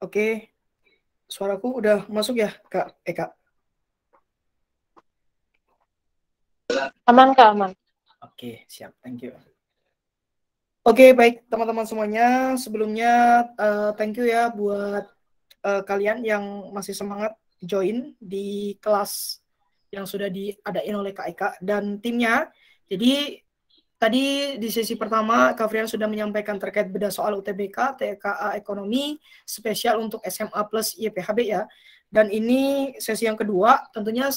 Oke, suaraku udah masuk ya, Kak Eka? Aman, Kak, aman. Oke, siap. Thank you. Oke, baik teman-teman semuanya. Sebelumnya thank you ya buat kalian yang masih semangat join di kelas yang sudah diadain oleh Kak Eka dan timnya. Jadi tadi di sesi pertama Kak sudah menyampaikan terkait bedah soal UTBK, TKA Ekonomi spesial untuk SMA plus YPHB ya. Dan ini sesi yang kedua tentunya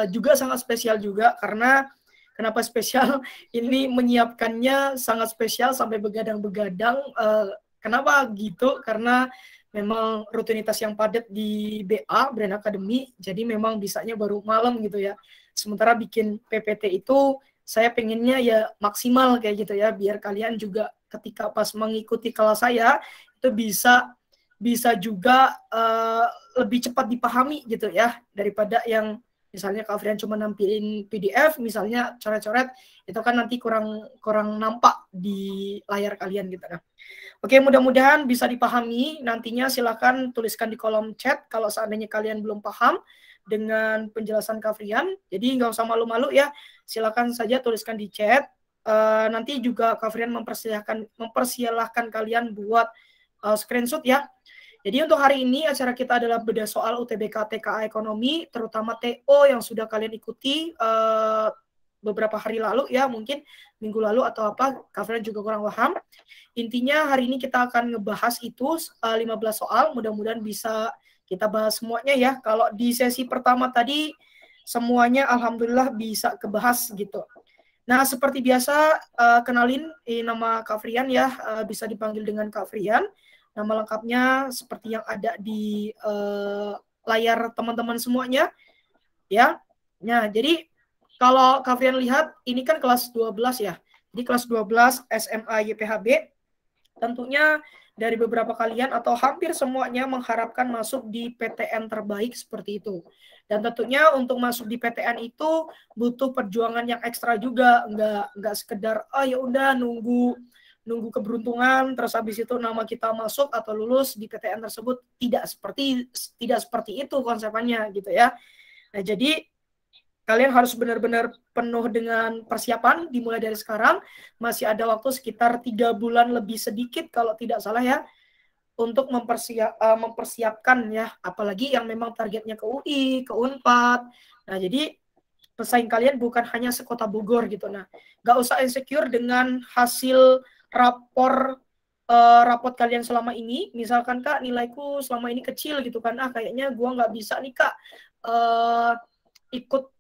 juga sangat spesial juga karena kenapa spesial? Ini menyiapkannya sangat spesial sampai begadang-begadang. Kenapa gitu? Karena memang rutinitas yang padat di BA, Brand Academy, jadi memang bisanya baru malam gitu ya. Sementara bikin PPT itu saya pengennya ya maksimal kayak gitu ya, biar kalian juga ketika pas mengikuti kelas saya itu bisa juga lebih cepat dipahami gitu ya, daripada yang misalnya Kak Afrian cuma nampilin PDF, misalnya coret-coret, itu kan nanti kurang nampak di layar kalian gitu kan. Oke, mudah-mudahan bisa dipahami. Nantinya silakan tuliskan di kolom chat kalau seandainya kalian belum paham dengan penjelasan Kak Afrian. Jadi nggak usah malu-malu ya, silakan saja tuliskan di chat. Nanti juga Kak Afrian mempersilahkan kalian buat screenshot ya. Jadi untuk hari ini acara kita adalah bedah soal UTBK TKA Ekonomi, terutama TO yang sudah kalian ikuti beberapa hari lalu ya, mungkin minggu lalu atau apa, kalian juga kurang paham. Intinya hari ini kita akan ngebahas itu 15 soal, mudah-mudahan bisa kita bahas semuanya ya. Kalau di sesi pertama tadi semuanya alhamdulillah bisa kebahas gitu. Nah, seperti biasa kenalin nama Kak Frian ya, bisa dipanggil dengan Kak Frian. Nama lengkapnya seperti yang ada di layar teman-teman semuanya ya. Nah, jadi kalau Kak Frian lihat ini kan kelas 12 ya. Jadi kelas 12 SMA YPHB tentunya dari beberapa kalian atau hampir semuanya mengharapkan masuk di PTN terbaik seperti itu. Dan tentunya untuk masuk di PTN itu butuh perjuangan yang ekstra juga, nggak sekedar ya udah nunggu keberuntungan terus habis itu nama kita masuk atau lulus di PTN tersebut, tidak seperti itu konsepnya gitu ya. Nah, jadi kalian harus benar-benar penuh dengan persiapan dimulai dari sekarang. Masih ada waktu sekitar 3 bulan lebih sedikit kalau tidak salah ya, untuk mempersiapkan ya, apalagi yang memang targetnya ke UI, ke Unpad. Nah, jadi pesaing kalian bukan hanya sekota Bogor gitu. Nah, nggak usah insecure dengan hasil raport kalian selama ini. Misalkan Kak, nilaiku selama ini kecil gitu kan, kayaknya gue nggak bisa nih Kak ikut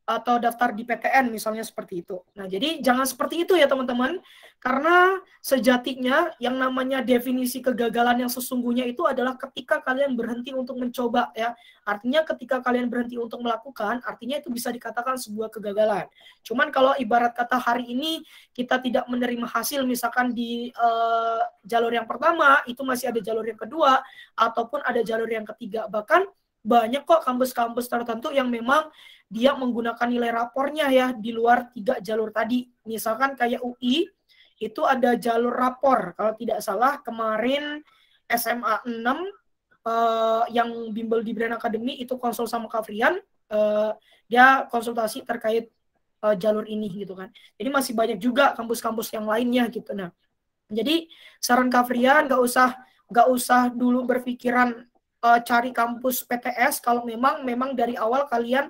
atau daftar di PTN misalnya seperti itu. Nah, jadi jangan seperti itu ya teman-teman, karena sejatinya yang namanya definisi kegagalan yang sesungguhnya itu adalah ketika kalian berhenti untuk mencoba ya. Artinya ketika kalian berhenti untuk melakukan, artinya itu bisa dikatakan sebuah kegagalan. Cuman kalau ibarat kata hari ini kita tidak menerima hasil misalkan di jalur yang pertama, itu masih ada jalur yang kedua ataupun ada jalur yang ketiga. Bahkan banyak kok kampus-kampus tertentu yang memang dia menggunakan nilai rapornya ya di luar 3 jalur tadi. Misalkan kayak UI itu ada jalur rapor. Kalau tidak salah kemarin SMA 6 yang bimbel di Brand Academy itu konsul sama Kak Frian, dia konsultasi terkait jalur ini gitu kan. Jadi masih banyak juga kampus-kampus yang lainnya gitu. Nah, jadi saran Kak Frian nggak usah dulu berpikiran cari kampus PTS kalau memang dari awal kalian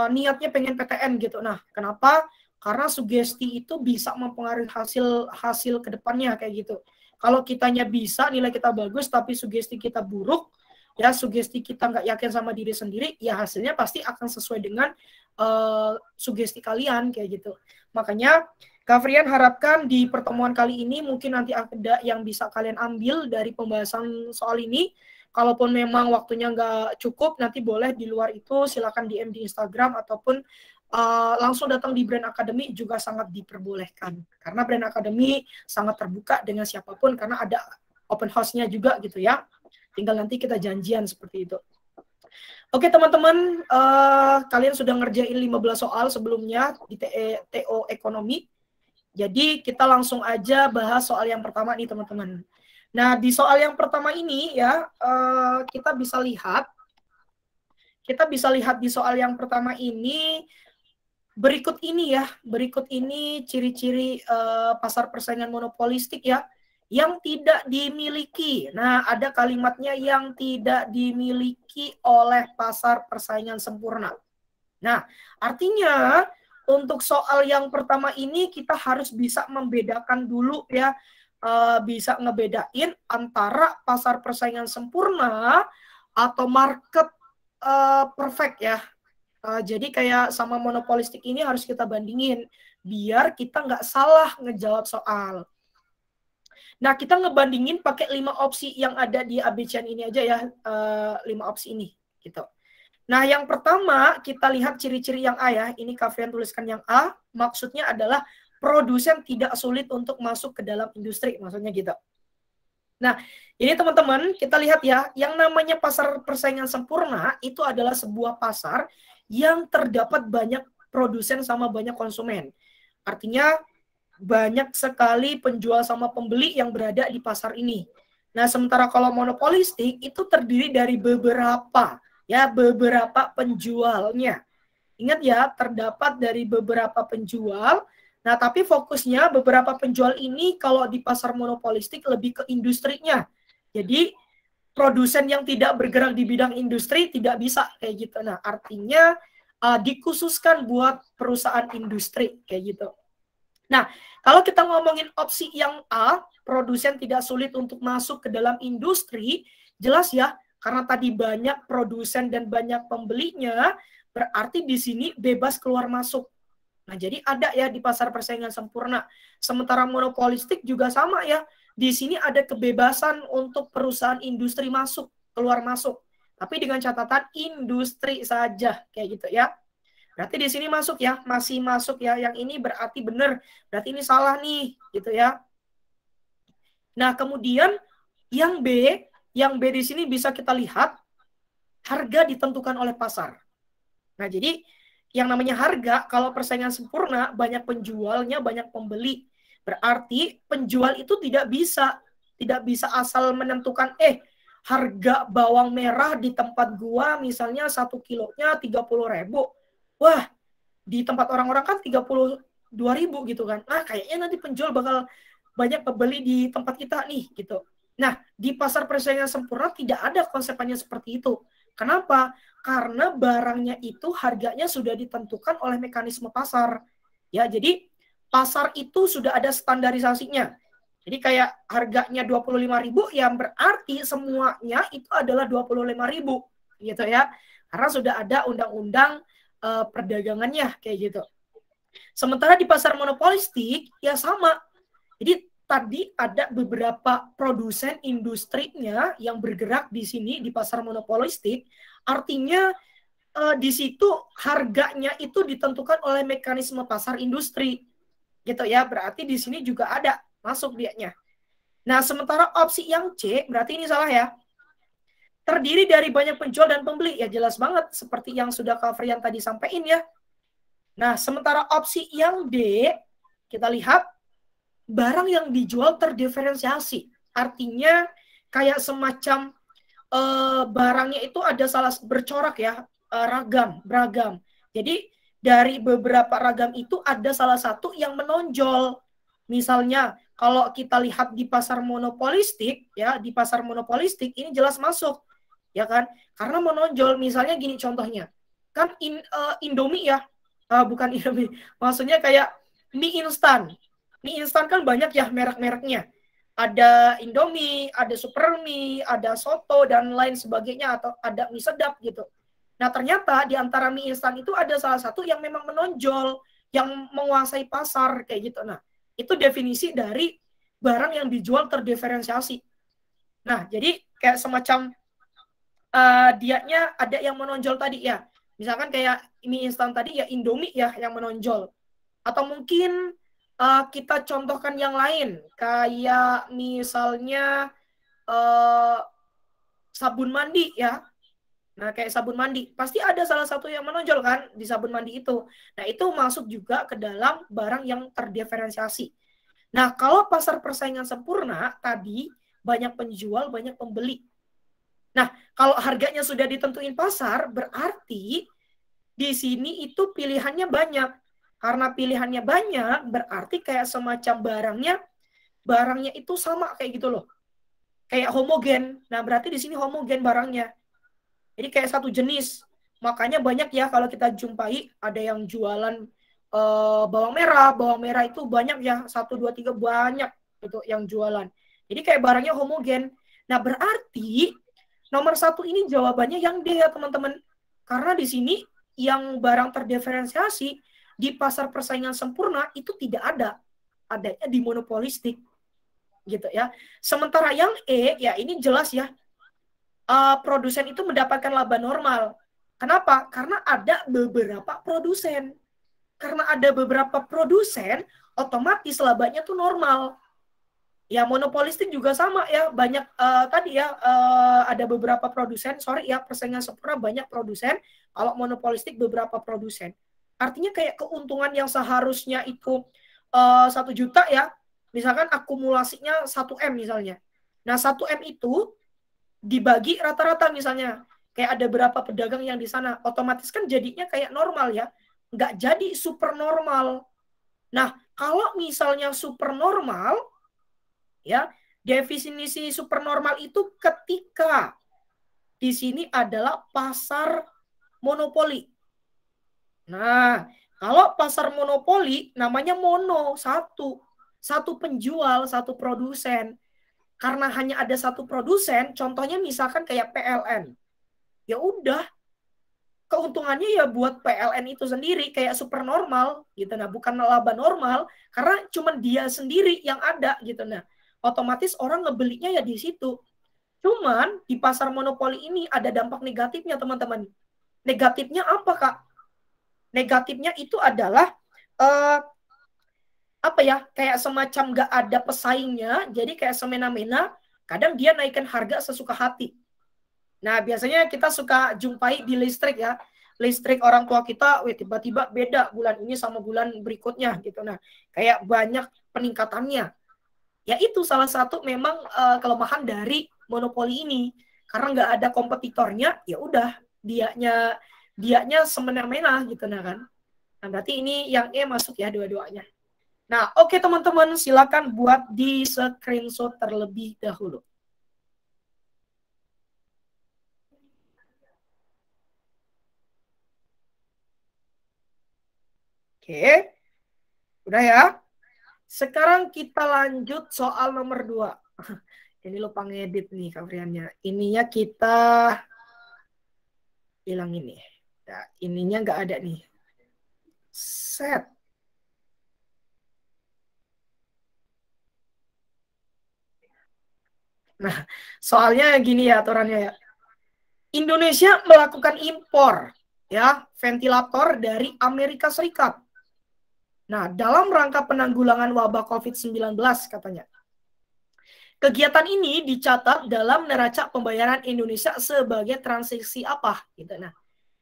niatnya pengen PTN gitu. Nah, kenapa? Karena sugesti itu bisa mempengaruhi hasil kedepannya kayak gitu. Kalau kitanya bisa, nilai kita bagus, tapi sugesti kita buruk, ya sugesti kita nggak yakin sama diri sendiri, ya hasilnya pasti akan sesuai dengan sugesti kalian kayak gitu. Makanya Kak Frian harapkan di pertemuan kali ini mungkin nanti ada yang bisa kalian ambil dari pembahasan soal ini. Kalaupun memang waktunya nggak cukup, nanti boleh di luar itu silakan DM di Instagram ataupun langsung datang di Brand Academy juga sangat diperbolehkan. Karena Brand Academy sangat terbuka dengan siapapun karena ada open house-nya juga gitu ya. Tinggal nanti kita janjian seperti itu. Oke teman-teman, kalian sudah ngerjain 15 soal sebelumnya di TO Ekonomi. Jadi kita langsung aja bahas soal yang pertama nih teman-teman. Nah di soal yang pertama ini ya, kita bisa lihat di soal yang pertama ini, berikut ini ciri-ciri pasar persaingan monopolistik ya, yang tidak dimiliki. Nah, ada kalimatnya yang tidak dimiliki oleh pasar persaingan sempurna. Nah, artinya untuk soal yang pertama ini kita harus bisa membedakan dulu ya, bisa ngebedain antara pasar persaingan sempurna atau market perfect ya. Jadi kayak sama monopolistik ini harus kita bandingin biar kita nggak salah ngejawab soal. Nah, kita ngebandingin pakai 5 opsi yang ada di ABCN ini aja ya, 5 opsi ini gitu. Nah, yang pertama kita lihat ciri-ciri yang A ya. Ini kalian tuliskan yang A, maksudnya adalah produsen tidak sulit untuk masuk ke dalam industri, maksudnya gitu. Nah, ini teman-teman, kita lihat ya, yang namanya pasar persaingan sempurna itu adalah sebuah pasar yang terdapat banyak produsen sama banyak konsumen. Artinya banyak sekali penjual sama pembeli yang berada di pasar ini. Nah, sementara kalau monopolistik itu terdiri dari beberapa penjualnya. Ingat ya, terdapat dari beberapa penjual. Nah, tapi fokusnya beberapa penjual ini kalau di pasar monopolistik lebih ke industrinya. Jadi, produsen yang tidak bergerak di bidang industri tidak bisa kayak gitu. Nah, artinya dikhususkan buat perusahaan industri kayak gitu. Nah, kalau kita ngomongin opsi yang A, produsen tidak sulit untuk masuk ke dalam industri, jelas ya, karena tadi banyak produsen dan banyak pembelinya, berarti di sini bebas keluar masuk. Nah, jadi ada ya di pasar persaingan sempurna. Sementara monopolistik juga sama ya, di sini ada kebebasan untuk perusahaan industri masuk, keluar masuk. Tapi dengan catatan industri saja, kayak gitu ya. Berarti di sini masuk ya, masih masuk ya. Yang ini berarti benar, berarti ini salah nih, gitu ya. Nah, kemudian yang B di sini bisa kita lihat harga ditentukan oleh pasar. Nah, jadi yang namanya harga kalau persaingan sempurna banyak penjualnya, banyak pembeli. Berarti penjual itu tidak bisa asal menentukan harga bawang merah di tempat gua misalnya 1 kilonya 30.000. Wah, di tempat orang-orang kan 32.000 gitu kan. Nah, kayaknya nanti penjual bakal banyak pembeli di tempat kita nih gitu. Nah, di pasar persaingan sempurna tidak ada konsepannya seperti itu. Kenapa? Karena barangnya itu harganya sudah ditentukan oleh mekanisme pasar. Ya, jadi pasar itu sudah ada standarisasinya. Jadi kayak harganya 25.000 yang berarti semuanya itu adalah 25.000 gitu ya. Karena sudah ada undang-undang perdagangannya kayak gitu. Sementara di pasar monopolistik ya sama. Jadi tadi ada beberapa produsen industrinya yang bergerak di sini di pasar monopolistik. Artinya di situ harganya itu ditentukan oleh mekanisme pasar industri. Gitu ya, berarti di sini juga ada masuk dianya. Nah, sementara opsi yang C berarti ini salah ya. Terdiri dari banyak penjual dan pembeli. Ya jelas banget seperti yang sudah Kak Frian tadi sampaikan ya. Nah, sementara opsi yang D, kita lihat barang yang dijual terdiferensiasi. Artinya kayak semacam barangnya itu ada salah bercorak ya, beragam. Jadi dari beberapa ragam itu ada salah satu yang menonjol. Misalnya kalau kita lihat di pasar monopolistik ya, di pasar monopolistik ini jelas masuk. Ya kan? Karena menonjol, misalnya gini contohnya. Kan Indomie ya, bukan Indomie. Maksudnya kayak mie instan. Mie instan kan banyak ya merek-mereknya. Ada Indomie, ada Supermie, ada Soto dan lain sebagainya, atau ada mie sedap gitu. Nah, ternyata di antara mie instan itu ada salah satu yang memang menonjol, yang menguasai pasar kayak gitu. Nah, itu definisi dari barang yang dijual terdiferensiasi. Nah, jadi kayak semacam dianya ada yang menonjol tadi ya. Misalkan kayak mie instan tadi ya Indomie ya yang menonjol. Atau mungkin kita contohkan yang lain, kayak misalnya sabun mandi ya. Nah, kayak sabun mandi, pasti ada salah satu yang menonjol kan di sabun mandi itu. Nah, itu masuk juga ke dalam barang yang terdiferensiasi. Nah, kalau pasar persaingan sempurna tadi banyak penjual, banyak pembeli. Nah, kalau harganya sudah ditentuin pasar, berarti di sini itu pilihannya banyak. Karena pilihannya banyak, berarti kayak semacam barangnya itu sama kayak gitu loh. Kayak homogen. Nah, berarti di sini homogen barangnya. Jadi kayak satu jenis. Makanya banyak ya kalau kita jumpai ada yang jualan bawang merah. Bawang merah itu banyak ya. 1, 2, 3 banyak itu yang jualan. Jadi kayak barangnya homogen. Nah berarti nomor 1 ini jawabannya yang D ya teman-teman. Karena di sini yang barang terdiferensiasi di pasar persaingan sempurna itu tidak ada. Adanya di monopolistik. Gitu ya. Sementara yang E ya ini jelas ya, produsen itu mendapatkan laba normal. Kenapa? Karena ada beberapa produsen. Karena ada beberapa produsen, otomatis labanya tuh normal. Ya monopolistik juga sama ya, banyak tadi ya ada beberapa produsen, sorry ya persaingan sempurna banyak produsen, kalau monopolistik beberapa produsen. Artinya kayak keuntungan yang seharusnya itu 1 juta ya, misalkan akumulasinya 1 M misalnya. Nah 1 M itu dibagi rata-rata misalnya kayak ada berapa pedagang yang di sana, otomatis kan jadinya kayak normal ya, nggak jadi super normal. Nah kalau misalnya super normal ya, definisi super normal itu ketika di sini adalah pasar monopoli. Nah kalau pasar monopoli namanya mono, satu penjual, satu produsen. Karena hanya ada satu produsen, contohnya misalkan kayak PLN. Ya udah, keuntungannya ya buat PLN itu sendiri kayak super normal gitu. Nah, bukan laba normal karena cuma dia sendiri yang ada gitu. Nah, otomatis orang ngebelinya ya di situ. Cuman di pasar monopoli ini ada dampak negatifnya, teman-teman. Negatifnya apa, Kak? Negatifnya itu adalah apa ya, kayak semacam nggak ada pesaingnya, jadi kayak semena-mena, kadang dia naikkan harga sesuka hati. Nah biasanya kita suka jumpai di listrik ya, listrik orang tua kita, tiba-tiba beda bulan ini sama bulan berikutnya gitu. Nah kayak banyak peningkatannya. Ya itu salah satu memang kelemahan dari monopoli ini, karena nggak ada kompetitornya, ya udah dianya semena-mena gitu nah kan. Nah berarti ini yang E masuk ya dua-duanya. Nah, oke teman-teman, silakan buat di screenshot terlebih dahulu. Oke, udah ya. Sekarang kita lanjut soal nomor 2. Ini lupa ngedit nih Kavriannya. Ininya kita hilang ini. Nah, ininya nggak ada nih. Set. Nah, soalnya gini ya aturannya ya. Indonesia melakukan impor ya ventilator dari Amerika Serikat. Nah, dalam rangka penanggulangan wabah COVID-19 katanya. Kegiatan ini dicatat dalam neraca pembayaran Indonesia sebagai transaksi apa gitu.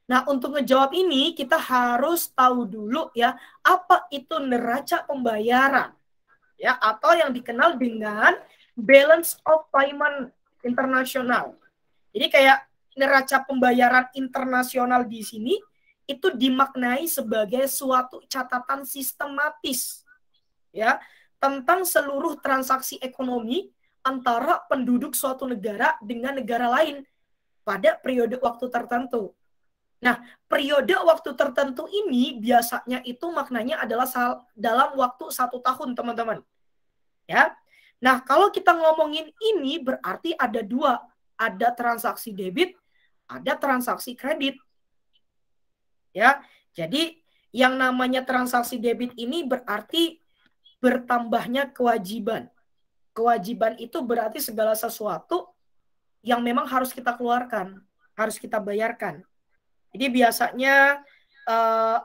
Nah, untuk ngejawab ini kita harus tahu dulu ya apa itu neraca pembayaran ya atau yang dikenal dengan balance of payment internasional. Jadi kayak neraca pembayaran internasional di sini itu dimaknai sebagai suatu catatan sistematis ya tentang seluruh transaksi ekonomi antara penduduk suatu negara dengan negara lain pada periode waktu tertentu. Nah, periode waktu tertentu ini biasanya itu maknanya adalah dalam waktu 1 tahun, teman-teman. Ya. Nah, kalau kita ngomongin ini berarti ada dua, ada transaksi debit, ada transaksi kredit. Ya. Jadi yang namanya transaksi debit ini berarti bertambahnya kewajiban. Kewajiban itu berarti segala sesuatu yang memang harus kita keluarkan, harus kita bayarkan. Jadi biasanya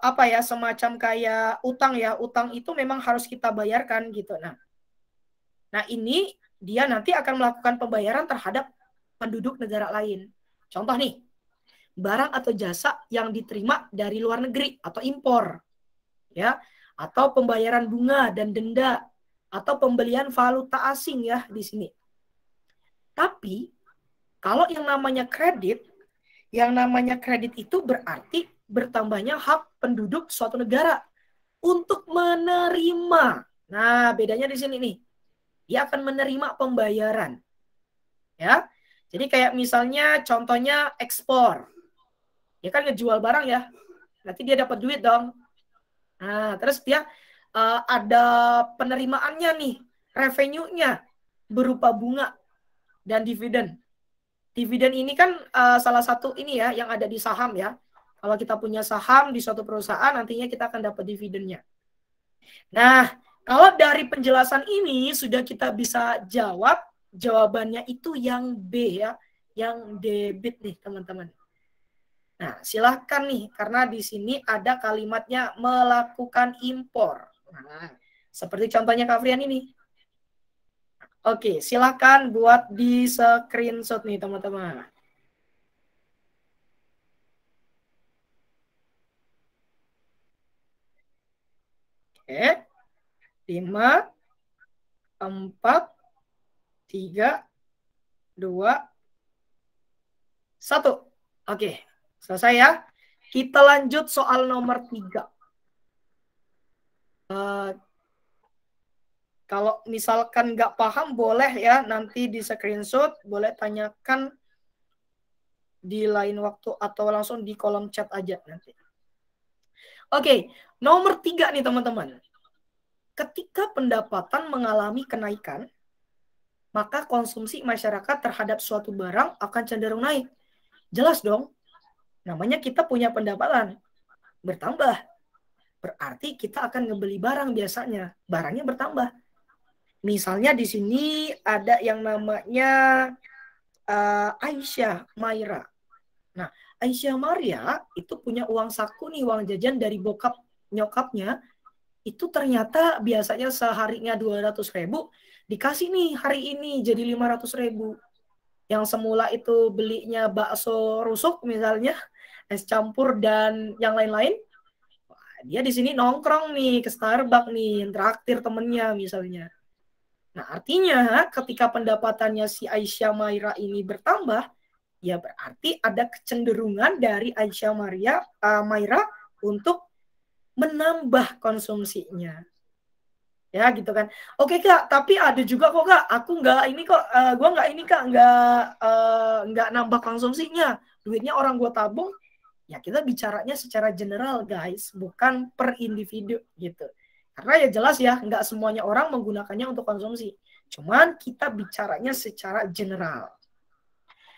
apa ya, semacam kayak utang ya. Utang itu memang harus kita bayarkan gitu. Nah ini dia nanti akan melakukan pembayaran terhadap penduduk negara lain. Contoh nih, barang atau jasa yang diterima dari luar negeri atau impor, ya, atau pembayaran bunga dan denda, atau pembelian valuta asing ya di sini. Tapi kalau yang namanya kredit itu berarti bertambahnya hak penduduk suatu negara untuk menerima. Nah, bedanya di sini nih. Dia akan menerima pembayaran. Ya. Jadi kayak misalnya contohnya ekspor. Dia kan ngejual barang ya. Nanti dia dapat duit dong. Nah, terus dia ada penerimaannya nih, revenue-nya berupa bunga dan dividen. Dividen ini kan salah satu ini ya yang ada di saham ya. Kalau kita punya saham di suatu perusahaan, nantinya kita akan dapat dividennya. Nah, kalau dari penjelasan ini sudah kita bisa jawab, jawabannya itu yang B ya, yang debit nih teman-teman. Nah, silahkan nih, karena di sini ada kalimatnya melakukan impor. Nah, seperti contohnya Kavrian ini. Oke, silahkan buat di screenshot nih teman-teman. Oke, 5, 4, 3, 2, 1. Oke, selesai ya. Kita lanjut soal nomor 3. Kalau misalkan nggak paham, boleh ya nanti di screenshot, boleh tanyakan di lain waktu atau langsung di kolom chat aja nanti. Oke, nomor 3 nih teman-teman. Ketika pendapatan mengalami kenaikan, maka konsumsi masyarakat terhadap suatu barang akan cenderung naik. Jelas dong, namanya kita punya pendapatan bertambah. Berarti kita akan ngebeli barang biasanya, barangnya bertambah. Misalnya di sini ada yang namanya Aisyah Maira. Nah, Aisyah Maria itu punya uang saku nih, uang jajan dari bokap nyokapnya. Itu ternyata biasanya seharinya 200.000, dikasih nih hari ini jadi 500.000. Yang semula itu belinya bakso rusuk misalnya, es campur dan yang lain-lain, dia di sini nongkrong nih ke Starbucks nih, traktir temennya misalnya. Nah, artinya ketika pendapatannya si Aisyah Maira ini bertambah, ya berarti ada kecenderungan dari Aisyah Maira untuk menambah konsumsinya. Ya gitu kan. Oke Kak, tapi ada juga kok Kak, aku nggak ini kok, gue nggak ini Kak, nggak nambah konsumsinya. Duitnya orang gue tabung. Ya kita bicaranya secara general guys, bukan per individu gitu. Karena ya jelas ya, nggak semuanya orang menggunakannya untuk konsumsi. Cuman kita bicaranya secara general.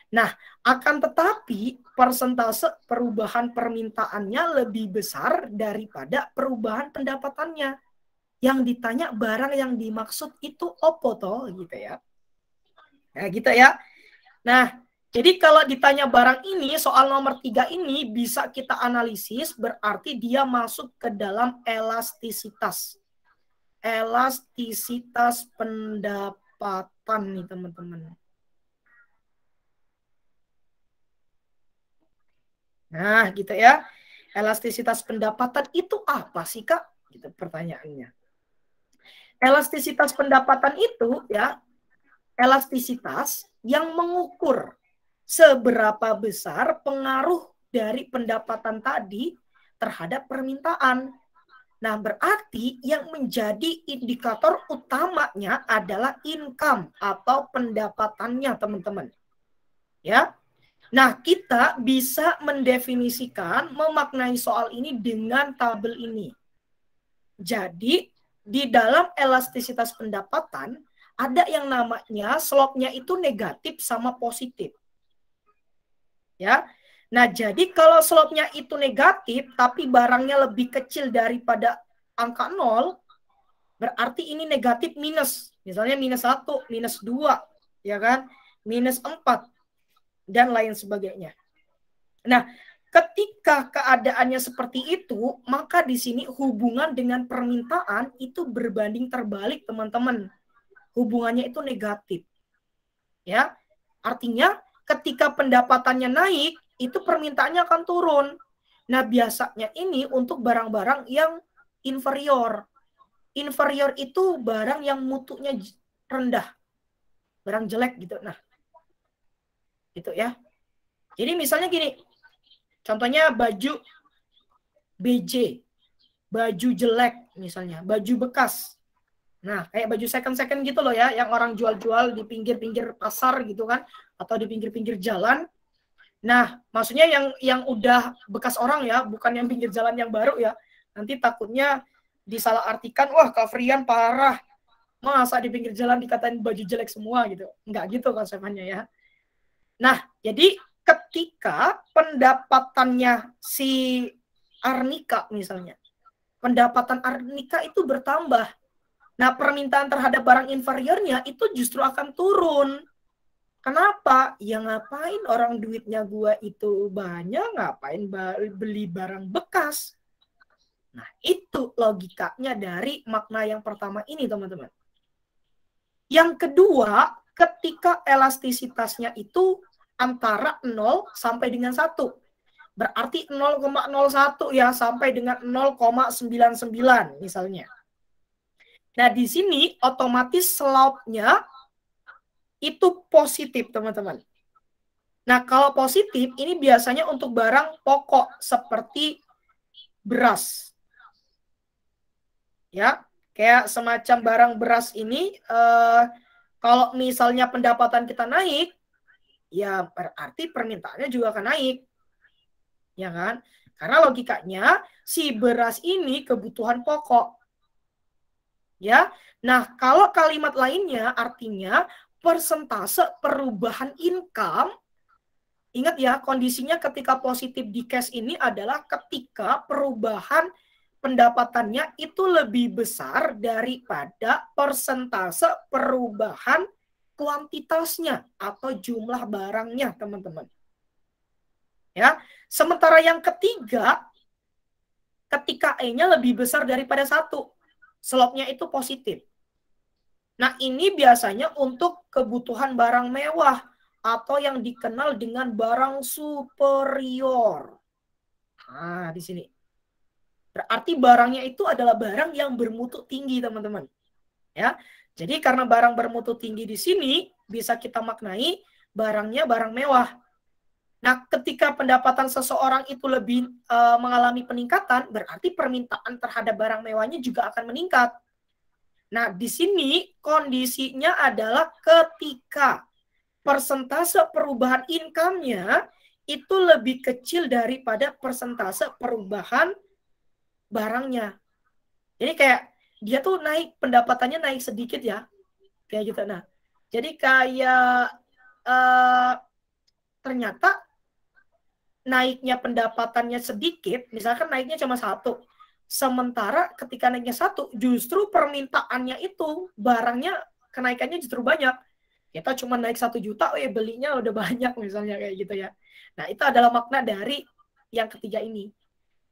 Nah, akan tetapi persentase perubahan permintaannya lebih besar daripada perubahan pendapatannya. Yang ditanya barang yang dimaksud itu opo toh gitu ya. Nah, gitu ya. Nah, jadi kalau ditanya barang ini, soal nomor 3 ini bisa kita analisis, berarti dia masuk ke dalam elastisitas. Elastisitas pendapatan nih teman-teman. Nah, gitu ya. Elastisitas pendapatan itu apa sih, Kak? Gitu pertanyaannya. Elastisitas pendapatan itu ya, elastisitas yang mengukur seberapa besar pengaruh dari pendapatan tadi terhadap permintaan. Nah, berarti yang menjadi indikator utamanya adalah income atau pendapatannya, teman-teman. Ya. Nah, kita bisa mendefinisikan, memaknai soal ini dengan tabel ini. Jadi, di dalam elastisitas pendapatan, ada yang namanya slope-nya itu negatif sama positif. Ya. Nah, jadi kalau slope-nya itu negatif, tapi barangnya lebih kecil daripada angka 0, berarti ini negatif minus. Misalnya minus 1, minus 2, ya kan? Minus 4, dan lain sebagainya. Nah, ketika keadaannya seperti itu, maka di sini hubungan dengan permintaan itu berbanding terbalik, teman-teman. Hubungannya itu negatif. Ya. Artinya ketika pendapatannya naik, itu permintaannya akan turun. Nah, biasanya ini untuk barang-barang yang inferior. Inferior itu barang yang mutunya rendah. Barang jelek gitu. Nah, gitu ya. Jadi misalnya gini, contohnya baju BJ, baju jelek misalnya, baju bekas. Nah, kayak baju second-second gitu loh ya, yang orang jual-jual di pinggir-pinggir pasar gitu kan, atau di pinggir-pinggir jalan. Nah, maksudnya yang udah bekas orang ya, bukan yang pinggir jalan yang baru ya. Nanti takutnya disalahartikan, wah Kafrian parah, masa di pinggir jalan dikatain baju jelek semua gitu. Enggak gitu konsepnya ya. Nah, jadi ketika pendapatannya si Arnika misalnya, pendapatan Arnika itu bertambah. Nah, permintaan terhadap barang inferiornya itu justru akan turun. Kenapa? Ya ngapain orang duitnya gua itu banyak, ngapain beli barang bekas. Nah, itu logikanya dari makna yang pertama ini, teman-teman. Yang kedua, ketika elastisitasnya itu antara 0 sampai dengan 1. Berarti 0,01 ya sampai dengan 0,99 misalnya. Nah, di sini otomatis slope-nya itu positif, teman-teman. Nah, kalau positif ini biasanya untuk barang pokok seperti beras. Ya, kayak semacam barang beras ini kalau misalnya pendapatan kita naik, ya berarti permintaannya juga akan naik. Ya kan? Karena logikanya si beras ini kebutuhan pokok. Ya. Nah, kalau kalimat lainnya artinya persentase perubahan income. Ingat ya, kondisinya ketika positif di cash ini adalah ketika perubahan pendapatannya itu lebih besar daripada persentase perubahan kuantitasnya atau jumlah barangnya, teman-teman. Ya, sementara yang ketiga, ketika E-nya lebih besar daripada 1, slope-nya itu positif. Nah, ini biasanya untuk kebutuhan barang mewah atau yang dikenal dengan barang superior. Nah, di sini. Berarti barangnya itu adalah barang yang bermutu tinggi, teman-teman. Ya. Jadi karena barang bermutu tinggi di sini bisa kita maknai barangnya barang mewah. Nah, ketika pendapatan seseorang itu lebih mengalami peningkatan, berarti permintaan terhadap barang mewahnya juga akan meningkat. Nah, di sini kondisinya adalah ketika persentase perubahan income-nya itu lebih kecil daripada persentase perubahan barangnya. Jadi kayak dia tuh naik, pendapatannya naik sedikit ya. Kayak gitu. Nah, jadi kayak ternyata naiknya pendapatannya sedikit, misalkan naiknya cuma 1. Sementara ketika naiknya 1, justru permintaannya itu barangnya kenaikannya justru banyak. Kita cuma naik 1 juta, belinya udah banyak misalnya kayak gitu ya. Nah, itu adalah makna dari yang ketiga ini.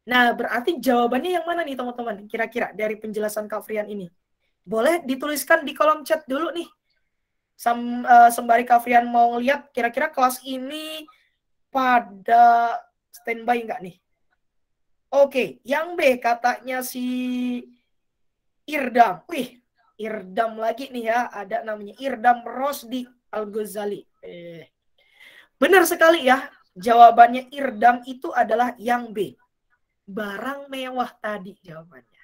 Nah, berarti jawabannya yang mana nih teman-teman? Kira-kira dari penjelasan Kafrian ini. Boleh dituliskan di kolom chat dulu nih. Sembari Kafrian mau lihat kira-kira kelas ini pada standby nggak nih? Oke, yang B katanya si Irdam. Wih, Irdam lagi nih ya. Ada namanya Irdam Rosdi Al-Ghazali. Benar sekali ya. Jawabannya Irdam itu adalah yang B. Barang mewah tadi jawabannya.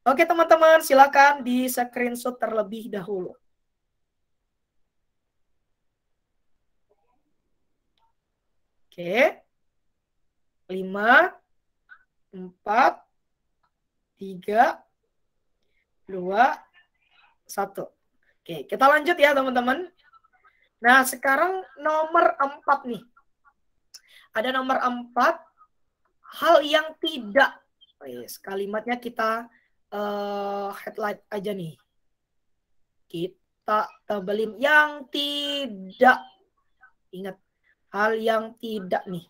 Oke teman-teman, silakan di screenshot terlebih dahulu. Oke. 5, 4, 3, 2, 1. Oke, kita lanjut ya teman-teman. Nah, sekarang nomor 4 nih. Ada nomor 4, hal yang tidak. Kalimatnya kita headlight aja nih. Kita tebelin yang tidak. Ingat, hal yang tidak nih.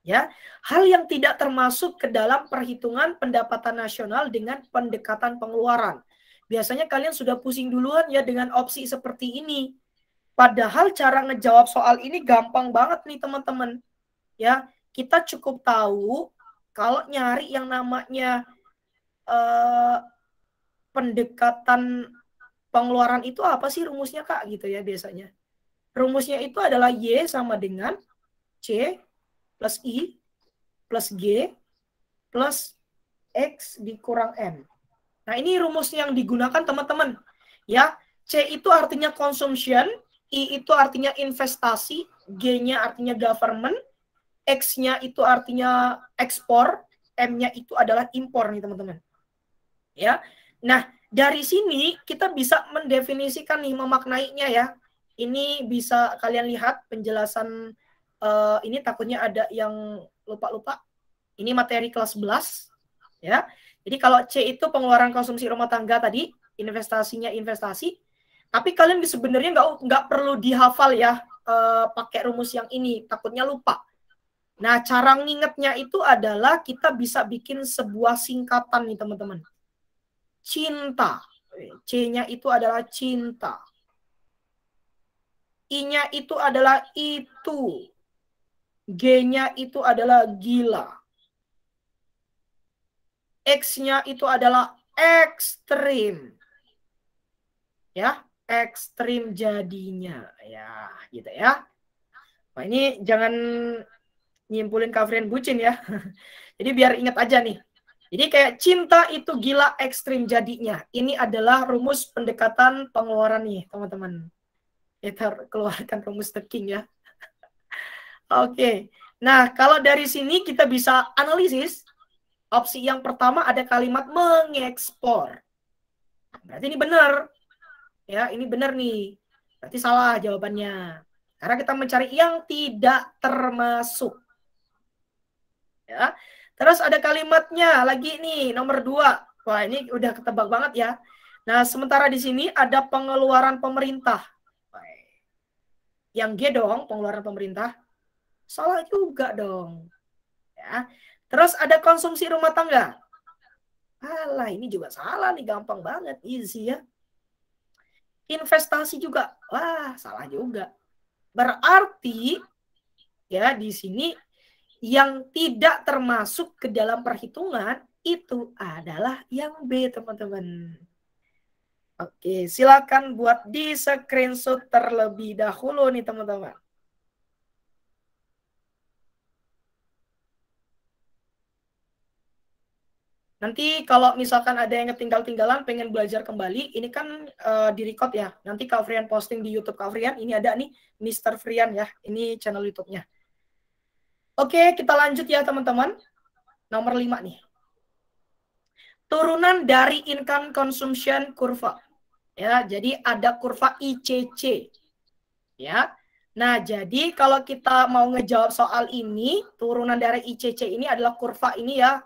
Ya, hal yang tidak termasuk ke dalam perhitungan pendapatan nasional dengan pendekatan pengeluaran. Biasanya kalian sudah pusing duluan ya dengan opsi seperti ini. Padahal cara ngejawab soal ini gampang banget nih teman-teman. Ya, kita cukup tahu kalau nyari yang namanya pendekatan pengeluaran itu apa sih rumusnya Kak gitu ya biasanya. Rumusnya itu adalah Y sama dengan C plus I plus G plus X dikurang M. Nah, ini rumus yang digunakan teman-teman. Ya, C itu artinya consumption, I itu artinya investasi, G-nya artinya government, X-nya itu artinya ekspor, M-nya itu adalah impor nih teman-teman. Ya. Nah, dari sini kita bisa mendefinisikan nih, memaknainya ya. Ini bisa kalian lihat penjelasan ini, takutnya ada yang lupa-lupa. Ini materi kelas 11 ya. Jadi kalau C itu pengeluaran konsumsi rumah tangga tadi, investasinya investasi. Tapi kalian sebenarnya nggak perlu dihafal ya pakai rumus yang ini, takutnya lupa. Nah, cara ngingetnya itu adalah kita bisa bikin sebuah singkatan nih teman-teman. Cinta. C-nya itu adalah cinta. I-nya itu adalah itu. G-nya itu adalah gila. X-nya itu adalah ekstrim. Ya, ekstrim jadinya. Ya, gitu ya. Nah, ini jangan nyimpulin Kavrian bucin ya. Jadi biar ingat aja nih. Jadi kayak cinta itu gila ekstrim jadinya. Ini adalah rumus pendekatan pengeluaran nih, teman-teman. Kita keluarkan rumus the king ya. Oke. Nah, kalau dari sini kita bisa analisis. Opsi yang pertama ada kalimat mengekspor. Berarti ini benar. Ya, ini benar nih. Berarti salah jawabannya. Karena kita mencari yang tidak termasuk. Ya. Terus ada kalimatnya lagi nih, nomor 2. Wah, ini udah ketebak banget ya. Nah, sementara di sini ada pengeluaran pemerintah. Yang G dong, pengeluaran pemerintah. Salah juga dong. Ya. Terus ada konsumsi rumah tangga. Alah, ini juga salah nih, gampang banget, easy ya. Investasi juga. Wah, salah juga. Berarti ya di sini yang tidak termasuk ke dalam perhitungan itu adalah yang B, teman-teman. Oke, silakan buat di screenshot terlebih dahulu nih, teman-teman. Nanti kalau misalkan ada yang ketinggal-tinggalan pengen belajar kembali, ini kan di-record ya. Nanti Kak Frian posting di YouTube Kak Frian. Ini ada nih Mr. Frian ya. Ini channel YouTube-nya. Oke, kita lanjut ya teman-teman. Nomor 5 nih. Turunan dari income consumption kurva. Ya, jadi ada kurva ICC. Ya. Nah, jadi kalau kita mau ngejawab soal ini, turunan dari ICC ini adalah kurva ini ya.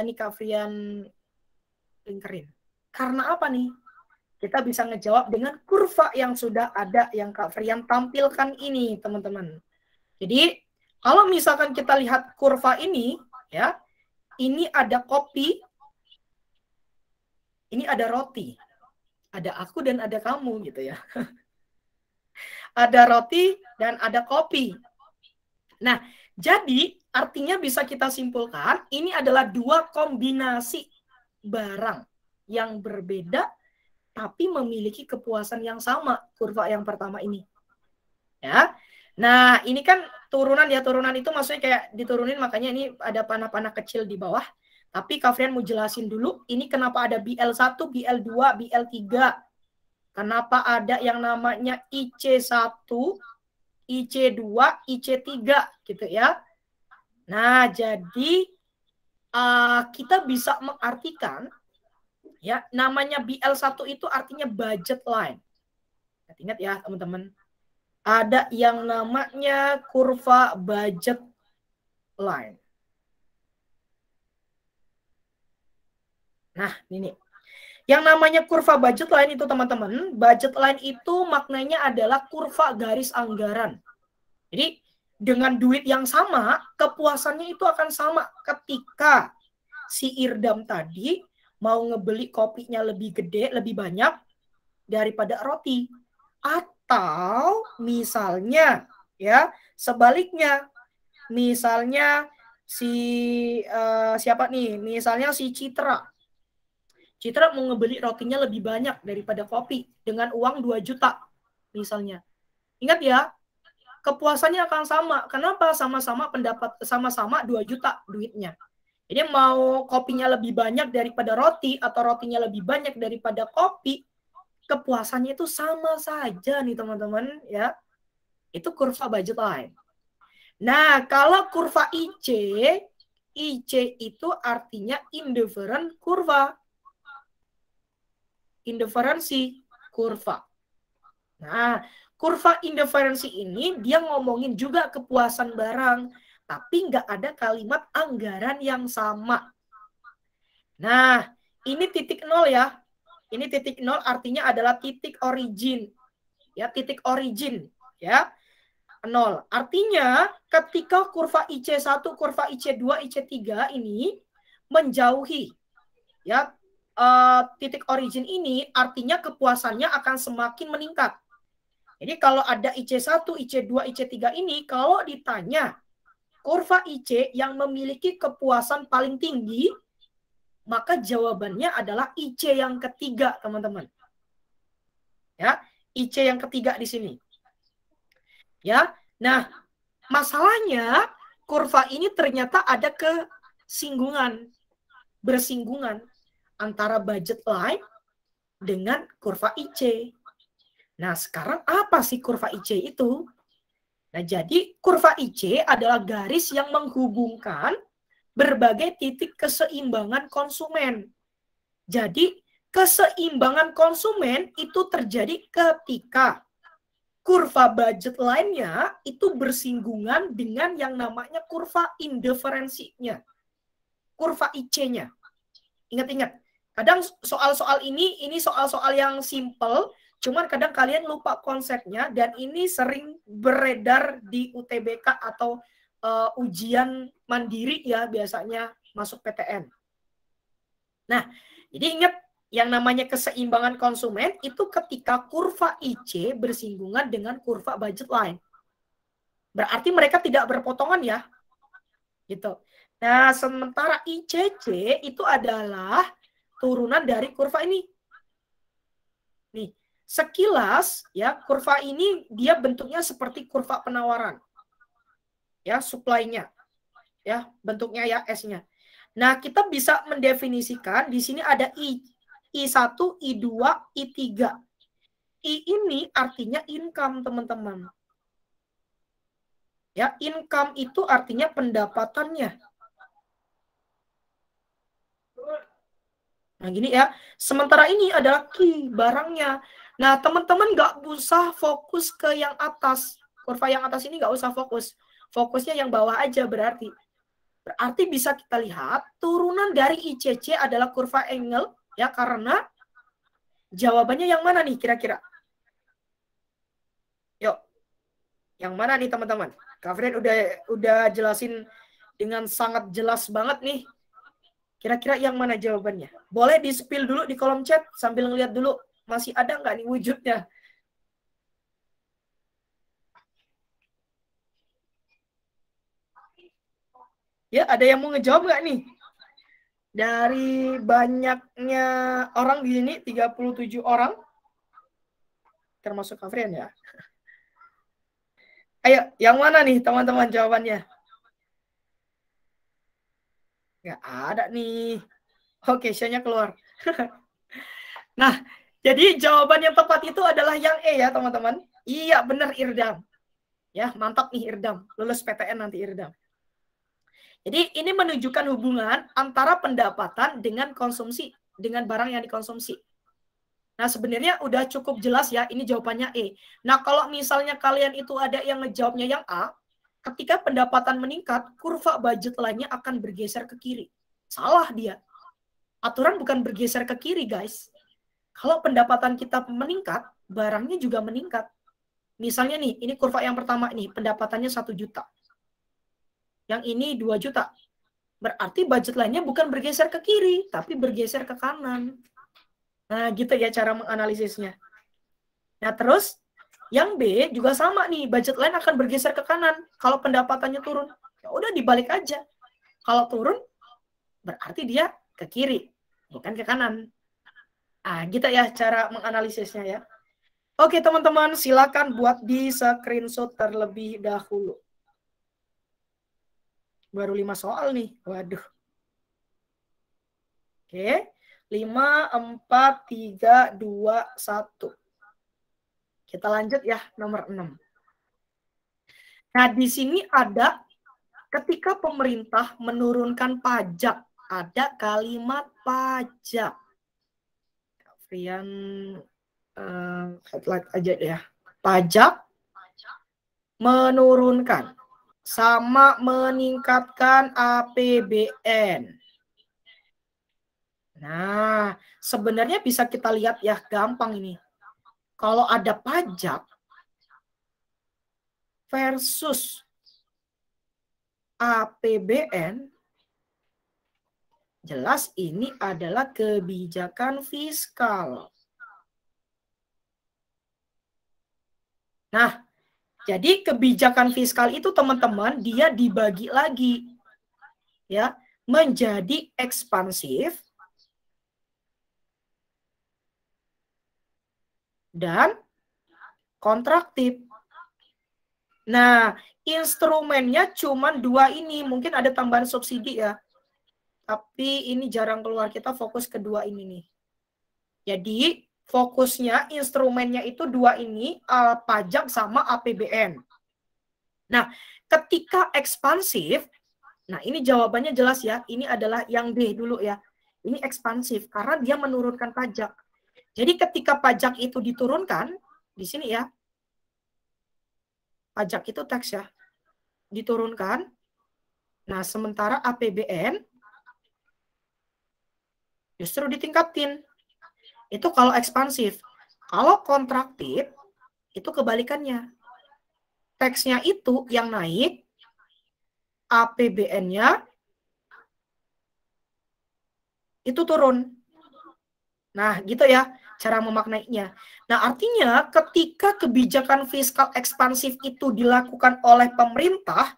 Ini Kak Frian lingkerin. Karena apa nih? Kita bisa ngejawab dengan kurva yang sudah ada yang Kak Frian tampilkan ini, teman-teman. Jadi, kalau misalkan kita lihat kurva ini, ya, ini ada kopi, ini ada roti. Ada aku dan ada kamu, gitu ya. Ada roti dan ada kopi. Nah, jadi artinya bisa kita simpulkan ini adalah dua kombinasi barang yang berbeda tapi memiliki kepuasan yang sama, kurva yang pertama ini. Ya. Nah, ini kan turunan ya, turunan itu maksudnya kayak diturunin, makanya ini ada panah-panah kecil di bawah. Tapi Kak Frian mau jelasin dulu ini kenapa ada BL1, BL2, BL3. Kenapa ada yang namanya IC1, IC2, IC3 gitu ya. Nah, jadi kita bisa mengartikan ya, namanya BL1 itu artinya budget line. Ingat ya, teman-teman. Ada yang namanya kurva budget line. Nah, ini. Yang namanya kurva budget line itu, teman-teman, budget line itu maknanya adalah kurva garis anggaran. Jadi, dengan duit yang sama, kepuasannya itu akan sama ketika si Irdam tadi mau ngebeli kopinya lebih gede, lebih banyak daripada roti. Atau misalnya ya, sebaliknya. Misalnya siapa nih? Misalnya si Citra. Citra mau ngebeli rotinya lebih banyak daripada kopi dengan uang 2 juta misalnya. Ingat ya, kepuasannya akan sama. Kenapa? Sama-sama pendapat, sama-sama 2 juta duitnya. Jadi mau kopinya lebih banyak daripada roti atau rotinya lebih banyak daripada kopi, kepuasannya itu sama saja nih teman-teman ya. Itu kurva budget line. Nah, kalau kurva IC itu artinya indifferent kurva. Indiferensi kurva. Nah, kurva indiferensi ini dia ngomongin juga kepuasan barang, tapi nggak ada kalimat anggaran yang sama. Nah, ini titik nol ya. Ini titik nol artinya adalah titik origin. Ya, titik origin. Ya, 0. Artinya ketika kurva IC1, kurva IC2, IC3 ini menjauhi ya titik origin ini, artinya kepuasannya akan semakin meningkat. Jadi kalau ada IC1, IC2, IC3 ini, kalau ditanya kurva IC yang memiliki kepuasan paling tinggi, maka jawabannya adalah IC yang ketiga, teman-teman. Ya, IC yang ketiga di sini. Ya, nah masalahnya kurva ini ternyata ada bersinggungan antara budget line dengan kurva IC. Nah, sekarang apa sih kurva IC itu? Nah, jadi kurva IC adalah garis yang menghubungkan berbagai titik keseimbangan konsumen. Jadi, keseimbangan konsumen itu terjadi ketika kurva budget line-nya itu bersinggungan dengan yang namanya kurva indiferensinya. Kurva IC-nya. Ingat-ingat, kadang soal-soal ini soal-soal yang simple, cuman kadang kalian lupa konsepnya, dan ini sering beredar di UTBK atau ujian mandiri ya, biasanya masuk PTN. Nah, jadi ingat, yang namanya keseimbangan konsumen itu ketika kurva IC bersinggungan dengan kurva budget line. Berarti mereka tidak berpotongan ya. Gitu. Nah, sementara ICC itu adalah turunan dari kurva ini. Nih, sekilas ya kurva ini dia bentuknya seperti kurva penawaran. Ya, supply-nya. Ya, bentuknya ya S-nya. Nah, kita bisa mendefinisikan di sini ada I1, I2, I3. I ini artinya income, teman-teman. Ya, income itu artinya pendapatannya. Nah, gini ya. Sementara ini adalah key barangnya. Nah, teman-teman nggak usah fokus ke yang atas. Kurva yang atas ini nggak usah fokus. Fokusnya yang bawah aja berarti. Berarti bisa kita lihat turunan dari ICC adalah kurva angle ya, karena jawabannya yang mana nih kira-kira? Yuk. Yang mana nih teman-teman? Kak Fred udah jelasin dengan sangat jelas banget nih. Kira-kira yang mana jawabannya? Boleh di-spill dulu di kolom chat sambil ngeliat dulu masih ada nggak nih wujudnya. Ya, ada yang mau ngejawab nggak nih? Dari banyaknya orang di sini, 37 orang. Termasuk Kak Frian ya. Ayo, yang mana nih teman-teman jawabannya? Nggak ada nih. Oke, show-nya keluar. Nah, jadi jawaban yang tepat itu adalah yang E ya teman-teman. Iya, benar Irdam. Ya, mantap nih Irdam. Lulus PTN nanti Irdam. Jadi ini menunjukkan hubungan antara pendapatan dengan konsumsi, dengan barang yang dikonsumsi. Nah, sebenarnya udah cukup jelas ya, ini jawabannya E. Nah, kalau misalnya kalian itu ada yang ngejawabnya yang A, ketika pendapatan meningkat, kurva budget lainnya akan bergeser ke kiri. Salah dia. Aturan bukan bergeser ke kiri, guys. Kalau pendapatan kita meningkat, barangnya juga meningkat. Misalnya nih, ini kurva yang pertama nih, pendapatannya 1 juta. Yang ini 2 juta. Berarti budget lainnya bukan bergeser ke kiri, tapi bergeser ke kanan. Nah, gitu ya cara menganalisisnya. Nah, terus yang B juga sama nih, budget lain akan bergeser ke kanan kalau pendapatannya turun. Ya udah dibalik aja. Kalau turun berarti dia ke kiri, bukan ke kanan. Ah, gitu ya cara menganalisisnya ya. Oke, teman-teman, silakan buat di screenshot terlebih dahulu. Baru 5 soal nih. Waduh. Oke. 5, 4, 3, 2, 1. Kita lanjut ya, nomor 6. Nah, di sini ada ketika pemerintah menurunkan pajak. Ada kalimat pajak. Rian headlight aja ya. Pajak menurunkan sama meningkatkan APBN. Nah, sebenarnya bisa kita lihat ya, gampang ini. Kalau ada pajak versus APBN, jelas ini adalah kebijakan fiskal. Nah, jadi kebijakan fiskal itu teman-teman dia dibagi lagi ya menjadi ekspansif dan kontraktif. Nah, instrumennya cuma 2 ini, mungkin ada tambahan subsidi ya. Tapi ini jarang keluar, kita fokus ke 2 ini nih. Jadi, fokusnya instrumennya itu 2 ini, pajak sama APBN. Nah, ketika ekspansif, nah ini jawabannya jelas ya, ini adalah yang D dulu ya. Ini ekspansif karena dia menurunkan pajak. Jadi ketika pajak itu diturunkan, di sini ya, pajak itu teks ya, diturunkan. Nah, sementara APBN justru ditingkatin. Itu kalau ekspansif. Kalau kontraktif, itu kebalikannya. Teksnya itu yang naik, APBN-nya itu turun. Nah, gitu ya cara memaknainya. Nah, artinya ketika kebijakan fiskal ekspansif itu dilakukan oleh pemerintah,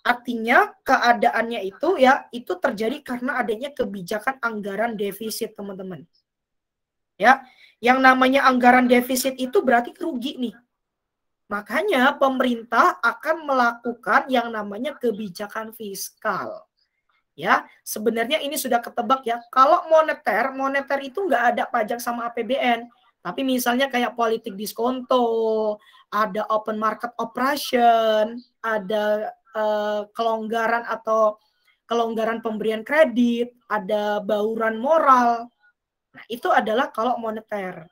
artinya keadaannya itu ya itu terjadi karena adanya kebijakan anggaran defisit, teman-teman. Ya, yang namanya anggaran defisit itu berarti rugi nih. Makanya pemerintah akan melakukan yang namanya kebijakan fiskal. Ya, sebenarnya ini sudah ketebak ya. Kalau moneter itu nggak ada pajak sama APBN. Tapi misalnya kayak politik diskonto, ada open market operation, ada kelonggaran atau kelonggaran pemberian kredit, ada bauran moral. Nah, itu adalah kalau moneter.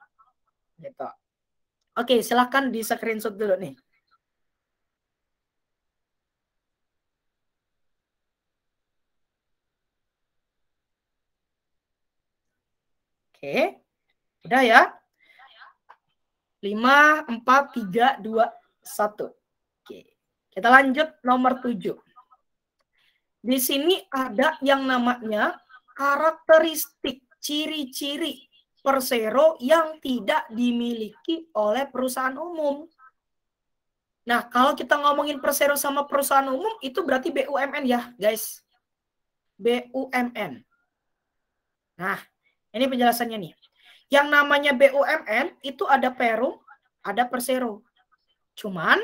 Gitu. Oke, silahkan di screenshot dulu nih. Oke, udah ya. 5, 4, 3, 2, 1. Oke, kita lanjut nomor 7. Di sini ada yang namanya karakteristik ciri-ciri persero yang tidak dimiliki oleh perusahaan umum. Nah, kalau kita ngomongin persero sama perusahaan umum, itu berarti BUMN ya, guys. BUMN. Nah, ini penjelasannya nih. Yang namanya BUMN itu ada perum, ada persero. Cuman,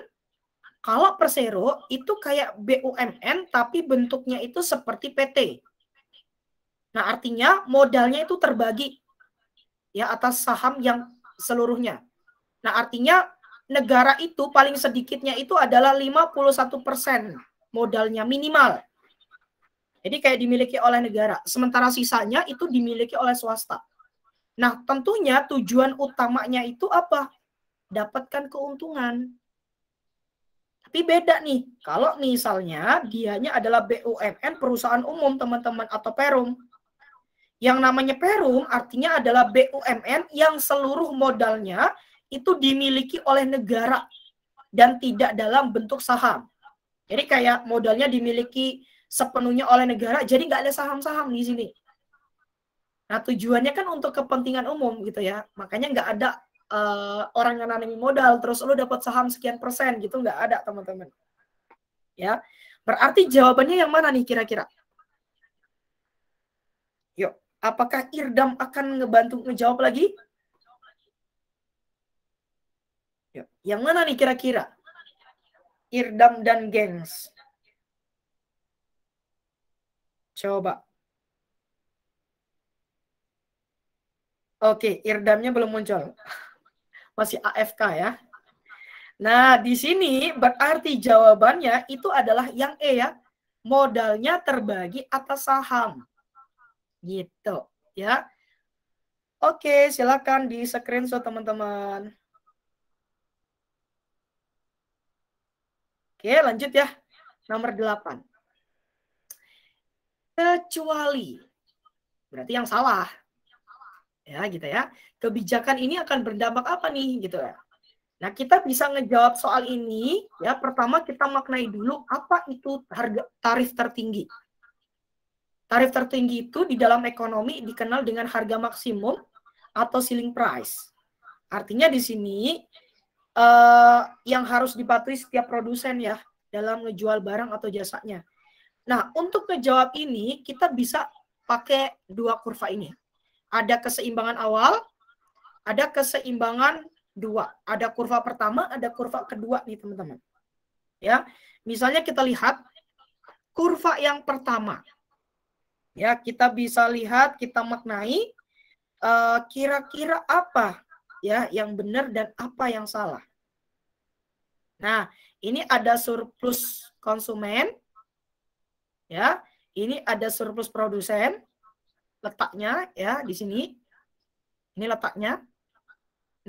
kalau persero itu kayak BUMN, tapi bentuknya itu seperti PT. Nah, artinya modalnya itu terbagi ya atas saham yang seluruhnya. Nah, artinya negara itu paling sedikitnya itu adalah 51% modalnya minimal. Jadi kayak dimiliki oleh negara. Sementara sisanya itu dimiliki oleh swasta. Nah, tentunya tujuan utamanya itu apa? Dapatkan keuntungan. Tapi beda nih. Kalau misalnya dianya adalah BUMN, perusahaan umum, teman-teman, atau perum. Yang namanya perum artinya adalah BUMN yang seluruh modalnya itu dimiliki oleh negara. dan tidak dalam bentuk saham. Jadi kayak modalnya dimiliki sepenuhnya oleh negara, jadi nggak ada saham-saham di sini. Nah, tujuannya kan untuk kepentingan umum gitu ya. Makanya nggak ada orang yang nanami modal terus lu dapat saham sekian persen gitu, nggak ada teman-teman. Ya, berarti jawabannya yang mana nih kira-kira? Yuk, apakah Irdam akan ngebantu ngejawab lagi? Yuk, yang mana nih kira-kira? Irdam dan gengs. Coba. Oke, Irdamnya belum muncul. Masih AFK ya. Nah, di sini berarti jawabannya itu adalah yang E ya. Modalnya terbagi atas saham. Gitu ya. Oke, silakan di screenshot teman-teman. Oke, lanjut ya. Nomor 8. Kecuali. Berarti yang salah. Ya, gitu ya. Kebijakan ini akan berdampak apa nih gitu ya. Nah, kita bisa ngejawab soal ini ya. Pertama kita maknai dulu apa itu harga tarif tertinggi. Tarif tertinggi itu di dalam ekonomi dikenal dengan harga maksimum atau ceiling price. Artinya di sini yang harus dipatuhi setiap produsen ya dalam ngejual barang atau jasanya. Nah, untuk ngejawab ini kita bisa pakai dua kurva ini. Ada keseimbangan awal, ada keseimbangan dua. Ada kurva pertama, ada kurva kedua nih teman-teman. Ya, misalnya kita lihat kurva yang pertama. Ya, kita bisa lihat, kita maknai kira-kira apa ya yang benar dan apa yang salah. Nah, ini ada surplus konsumen. Ya, ini ada surplus produsen. Letaknya ya di sini. Ini letaknya.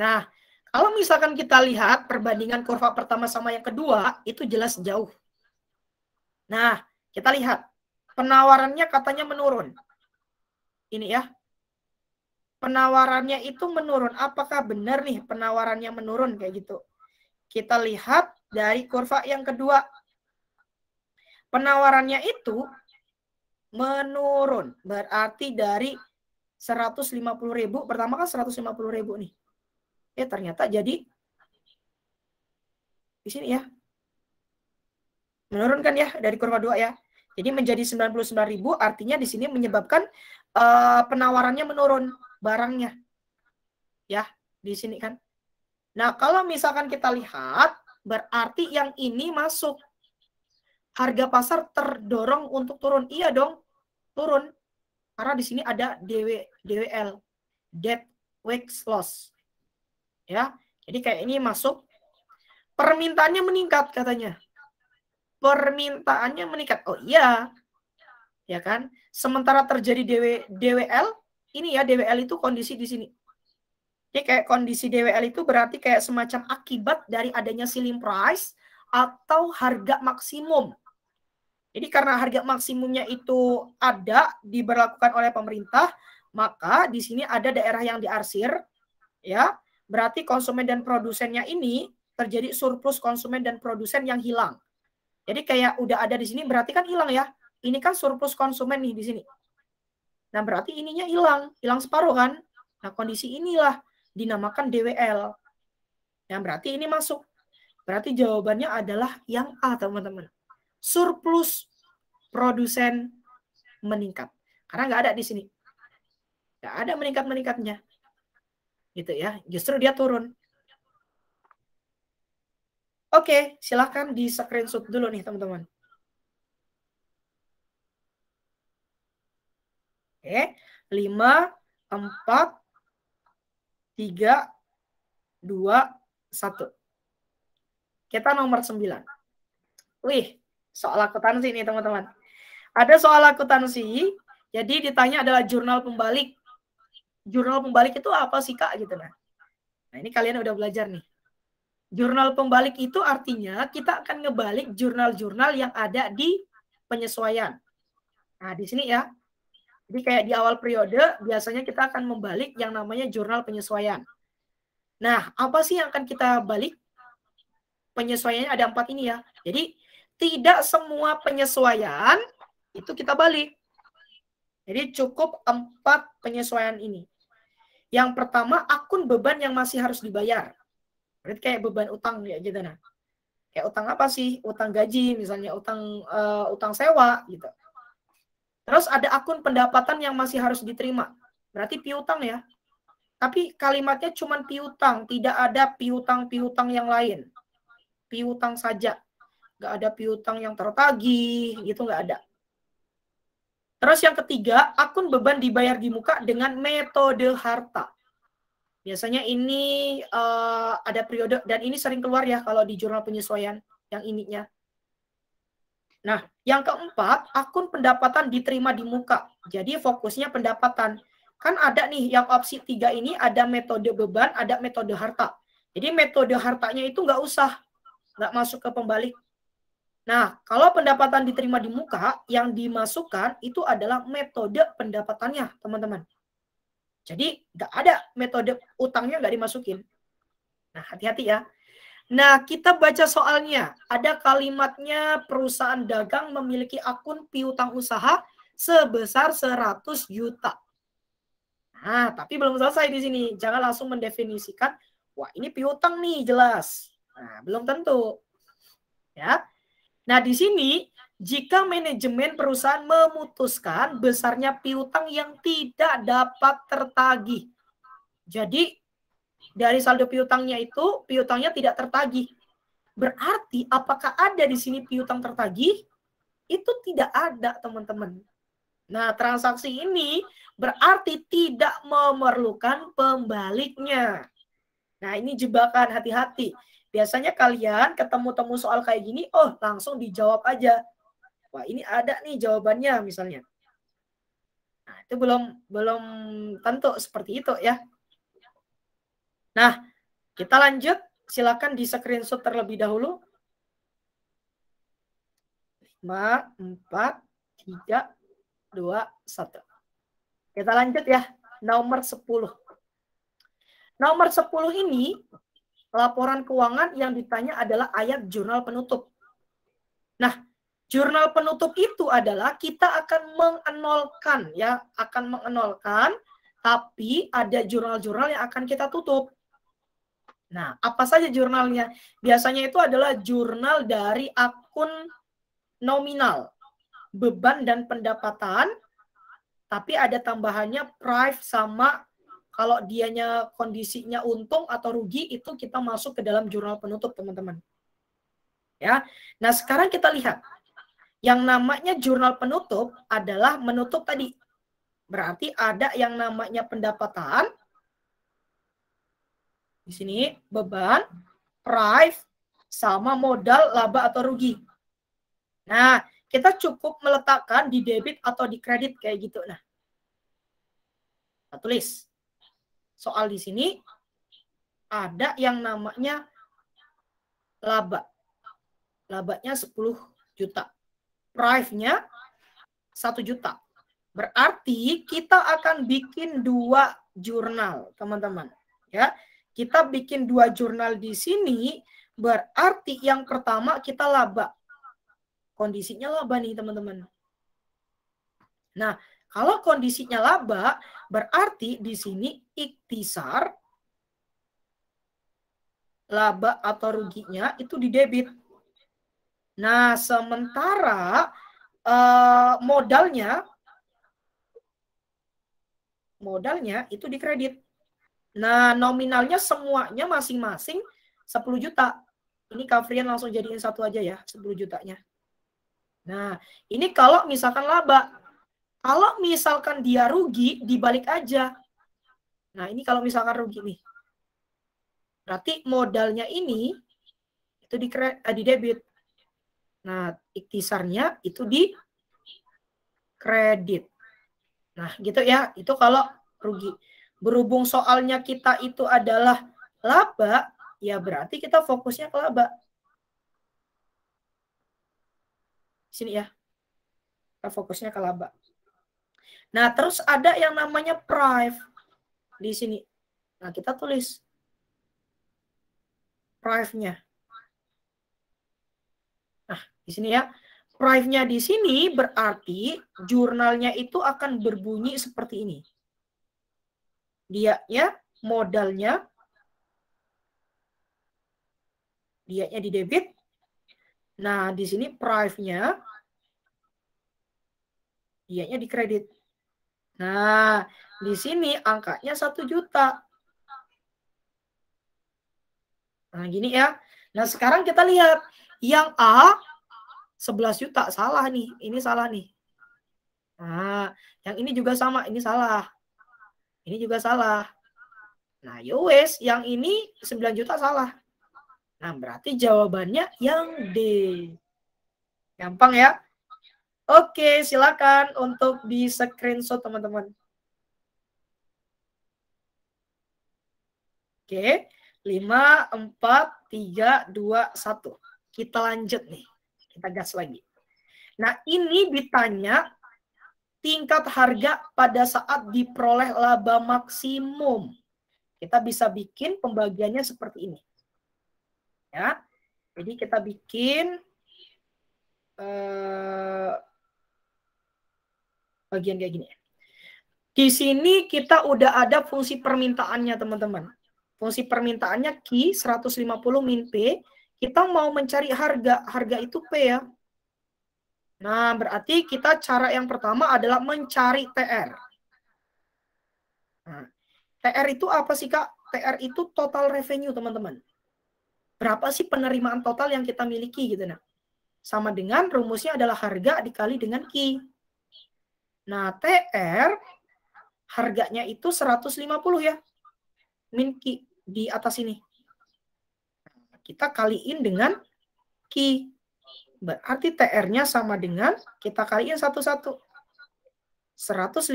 Nah, kalau misalkan kita lihat perbandingan kurva pertama sama yang kedua, itu jelas jauh. Nah, kita lihat. Penawarannya katanya menurun. Ini ya. Penawarannya itu menurun. Apakah benar nih penawarannya menurun kayak gitu? Kita lihat dari kurva yang kedua. Penawarannya itu menurun. Berarti dari 150.000. Pertama kan 150.000 nih. Ternyata jadi di sini ya. Menurun kan ya dari kurva 2 ya. Jadi menjadi 99.000 artinya di sini menyebabkan penawarannya menurun barangnya. Ya, di sini kan. Nah, kalau misalkan kita lihat berarti yang ini masuk. Harga pasar terdorong untuk turun. Iya dong, turun. Karena di sini ada DWL, dead wax loss. Ya, jadi kayak ini masuk. Permintaannya meningkat katanya. Permintaannya meningkat. Oh iya. Ya kan? Sementara terjadi DWL, ini ya DWL itu kondisi di sini. Jadi kayak kondisi DWL itu berarti kayak semacam akibat dari adanya ceiling price atau harga maksimum. Jadi karena harga maksimumnya itu ada diberlakukan oleh pemerintah, maka di sini ada daerah yang diarsir, ya. Berarti konsumen dan produsennya ini terjadi surplus konsumen dan produsen yang hilang. Jadi kayak udah ada di sini berarti kan hilang ya. Ini kan surplus konsumen nih di sini. Nah, berarti ininya hilang separuh kan. Nah, kondisi inilah dinamakan DWL. Yang berarti ini masuk. Berarti jawabannya adalah yang A, teman-teman. Surplus produsen meningkat. Karena nggak ada di sini. Nggak ada meningkat-meningkatnya. Gitu ya. Justru dia turun. Oke, silahkan di screenshot dulu nih teman-teman. Oke, 5, 4, 3, 2, 1. Kita nomor 9. Wih, soal akuntansi nih teman-teman. Ada soal akuntansi, jadi ditanya adalah jurnal pembalik. Jurnal pembalik itu apa sih Kak? Gitu nah. Nah ini kalian udah belajar nih. Jurnal pembalik itu artinya kita akan ngebalik jurnal-jurnal yang ada di penyesuaian. Nah di sini ya. Jadi kayak di awal periode biasanya kita akan membalik yang namanya jurnal penyesuaian. Nah apa sih yang akan kita balik? penyesuaiannya ada 4 ini ya. Jadi tidak semua penyesuaian itu kita balik. Jadi cukup 4 penyesuaian ini. Yang pertama, akun beban yang masih harus dibayar. Berarti kayak beban utang ya gitu nah. Kayak utang apa sih? Utang gaji misalnya, utang sewa gitu. Terus ada akun pendapatan yang masih harus diterima. Berarti piutang ya. Tapi kalimatnya cuma piutang, tidak ada piutang-piutang yang lain. Piutang saja. Nggak ada piutang yang tertagih, gitu nggak ada. Terus yang ketiga, akun beban dibayar di muka dengan metode harta. Biasanya ini ada periode, dan ini sering keluar ya kalau di jurnal penyesuaian yang ininya. Nah, yang keempat, akun pendapatan diterima di muka. Jadi fokusnya pendapatan. Kan ada nih yang opsi 3 ini ada metode beban, ada metode harta. Jadi metode hartanya itu nggak usah, nggak masuk ke pembalik. Nah, kalau pendapatan diterima di muka, yang dimasukkan itu adalah metode pendapatannya, teman-teman. Jadi nggak ada metode utangnya nggak dimasukin. Nah, hati-hati ya. Nah, kita baca soalnya. Ada kalimatnya perusahaan dagang memiliki akun piutang usaha sebesar 100 juta. Nah, tapi belum selesai di sini. Jangan langsung mendefinisikan, wah ini piutang nih jelas. Nah, belum tentu. Ya. Nah, di sini jika manajemen perusahaan memutuskan besarnya piutang yang tidak dapat tertagih. Jadi dari saldo piutangnya itu, piutangnya tidak tertagih. Berarti apakah ada di sini piutang tertagih? Itu tidak ada, teman-teman. Nah, transaksi ini berarti tidak memerlukan pembaliknya. Nah, ini jebakan, hati-hati. Biasanya kalian ketemu-temu soal kayak gini, oh langsung dijawab aja. Wah, ini ada nih jawabannya misalnya. Nah, itu belum tentu seperti itu ya. Nah, kita lanjut. Silakan di screenshot terlebih dahulu. 5, 4, 3, 2, 1. Kita lanjut ya. Nomor 10. Nomor 10 ini laporan keuangan yang ditanya adalah ayat jurnal penutup. Nah, jurnal penutup itu adalah kita akan mengenolkan ya, tapi ada jurnal-jurnal yang akan kita tutup. Nah, apa saja jurnalnya? Biasanya itu adalah jurnal dari akun nominal, beban dan pendapatan, tapi ada tambahannya price sama kalau dianya kondisinya untung atau rugi itu kita masuk ke dalam jurnal penutup, teman-teman. Ya. Nah, sekarang kita lihat. Yang namanya jurnal penutup adalah menutup tadi. Berarti ada yang namanya pendapatan. Di sini beban, price, sama modal, laba atau rugi. Nah, kita cukup meletakkan di debit atau di kredit kayak gitu. Nah, kita tulis. Soal di sini ada yang namanya laba. Labanya 10 juta. Price-nya 1 juta. Berarti kita akan bikin 2 jurnal, teman-teman. Ya, kita bikin 2 jurnal di sini, berarti yang pertama kita laba. Kondisinya laba nih, teman-teman. Nah, kalau kondisinya laba, berarti di sini ikhtisar laba atau ruginya itu di debit. Nah, sementara modalnya itu di kredit. Nah, nominalnya semuanya masing-masing 10 juta. Ini Kavrian langsung jadiin satu aja ya, 10 jutanya. Nah, ini kalau misalkan laba. Kalau misalkan dia rugi, dibalik aja. Nah, ini kalau misalkan rugi nih. Berarti modalnya ini itu di debit. Nah, ikhtisarnya itu di kredit. Nah, gitu ya. Itu kalau rugi. Berhubung soalnya kita itu adalah laba, ya berarti kita fokusnya ke laba. Sini ya. Kita fokusnya ke laba. Nah, terus ada yang namanya price di sini. Nah, kita tulis price-nya. Di sini ya. Price-nya di sini berarti jurnalnya itu akan berbunyi seperti ini. Dia modalnya dianya di debit. Nah, di sini price-nya dianya di kredit. Nah, di sini angkanya 1 juta. Nah, gini ya. Nah, sekarang kita lihat yang A 11 juta, salah nih. Ini salah nih. Nah, yang ini juga sama, ini salah. Ini juga salah. Nah, yowes, yang ini 9 juta salah. Nah, berarti jawabannya yang D. Gampang ya? Oke, silakan untuk di screenshot teman-teman. Oke, 5, 4, 3, 2, 1. Kita lanjut nih. Kita gas lagi. Nah, ini ditanya tingkat harga pada saat diperoleh laba maksimum. Kita bisa bikin pembagiannya seperti ini. Ya. Jadi kita bikin bagian kayak gini. Di sini kita udah ada fungsi permintaannya, teman-teman. Fungsi permintaannya Q 150 min P. Kita mau mencari harga. Harga itu P ya. Nah, berarti kita cara yang pertama adalah mencari TR. Nah, TR itu apa sih, Kak? TR itu total revenue, teman-teman. Berapa sih penerimaan total yang kita miliki gitu. Nah, sama dengan rumusnya adalah harga dikali dengan Q. Nah, TR harganya itu 150 ya. Min Q di atas ini. Kita kaliin dengan Q. Berarti TR-nya sama dengan kita kaliin satu-satu. 150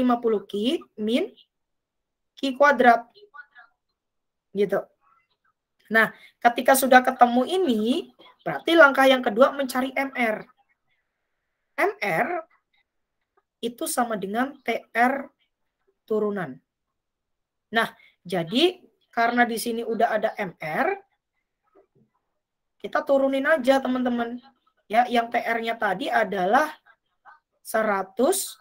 Q min Q kuadrat. Gitu. Nah, ketika sudah ketemu ini, berarti langkah yang kedua mencari MR. MR itu sama dengan TR turunan. Nah, jadi karena di sini udah ada MR, kita turunin aja teman-teman. Ya, yang TR-nya tadi adalah 150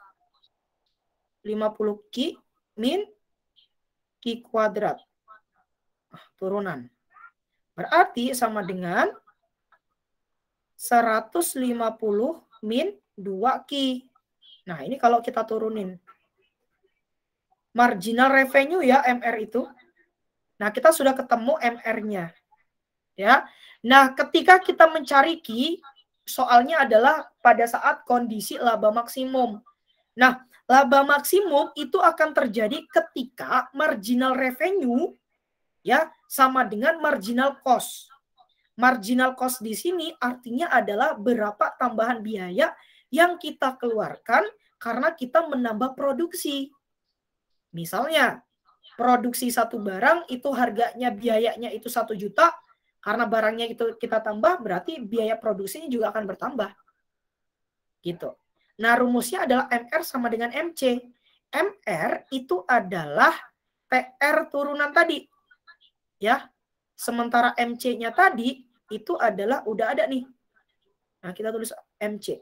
Q min Q kuadrat. Turunan. Berarti sama dengan 150 min 2Q. Nah, ini kalau kita turunin. Marginal revenue ya, MR itu. Nah, kita sudah ketemu MR-nya. Ya. Nah, ketika kita mencari Q, soalnya adalah pada saat kondisi laba maksimum. Nah, laba maksimum itu akan terjadi ketika marginal revenue ya sama dengan marginal cost. Marginal cost di sini artinya adalah berapa tambahan biaya yang kita keluarkan karena kita menambah produksi. Misalnya, produksi satu barang itu harganya biayanya itu 1 juta, karena barangnya itu kita tambah, berarti biaya produksinya juga akan bertambah. Gitu. Nah, rumusnya adalah MR sama dengan MC. MR itu adalah TR turunan tadi. Ya. Sementara MC-nya tadi itu adalah udah ada nih. Nah, kita tulis MC.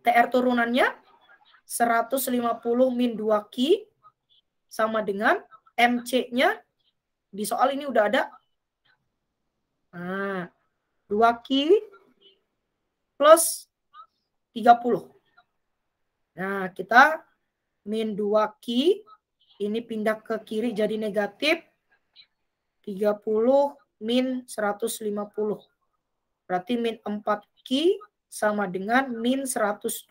TR turunannya 150 min 2Q sama dengan MC-nya di soal ini udah ada. Nah, 2Q plus 30. Nah, kita min 2Q ini pindah ke kiri jadi negatif 30 min 150. Berarti min 4Q sama dengan min 120.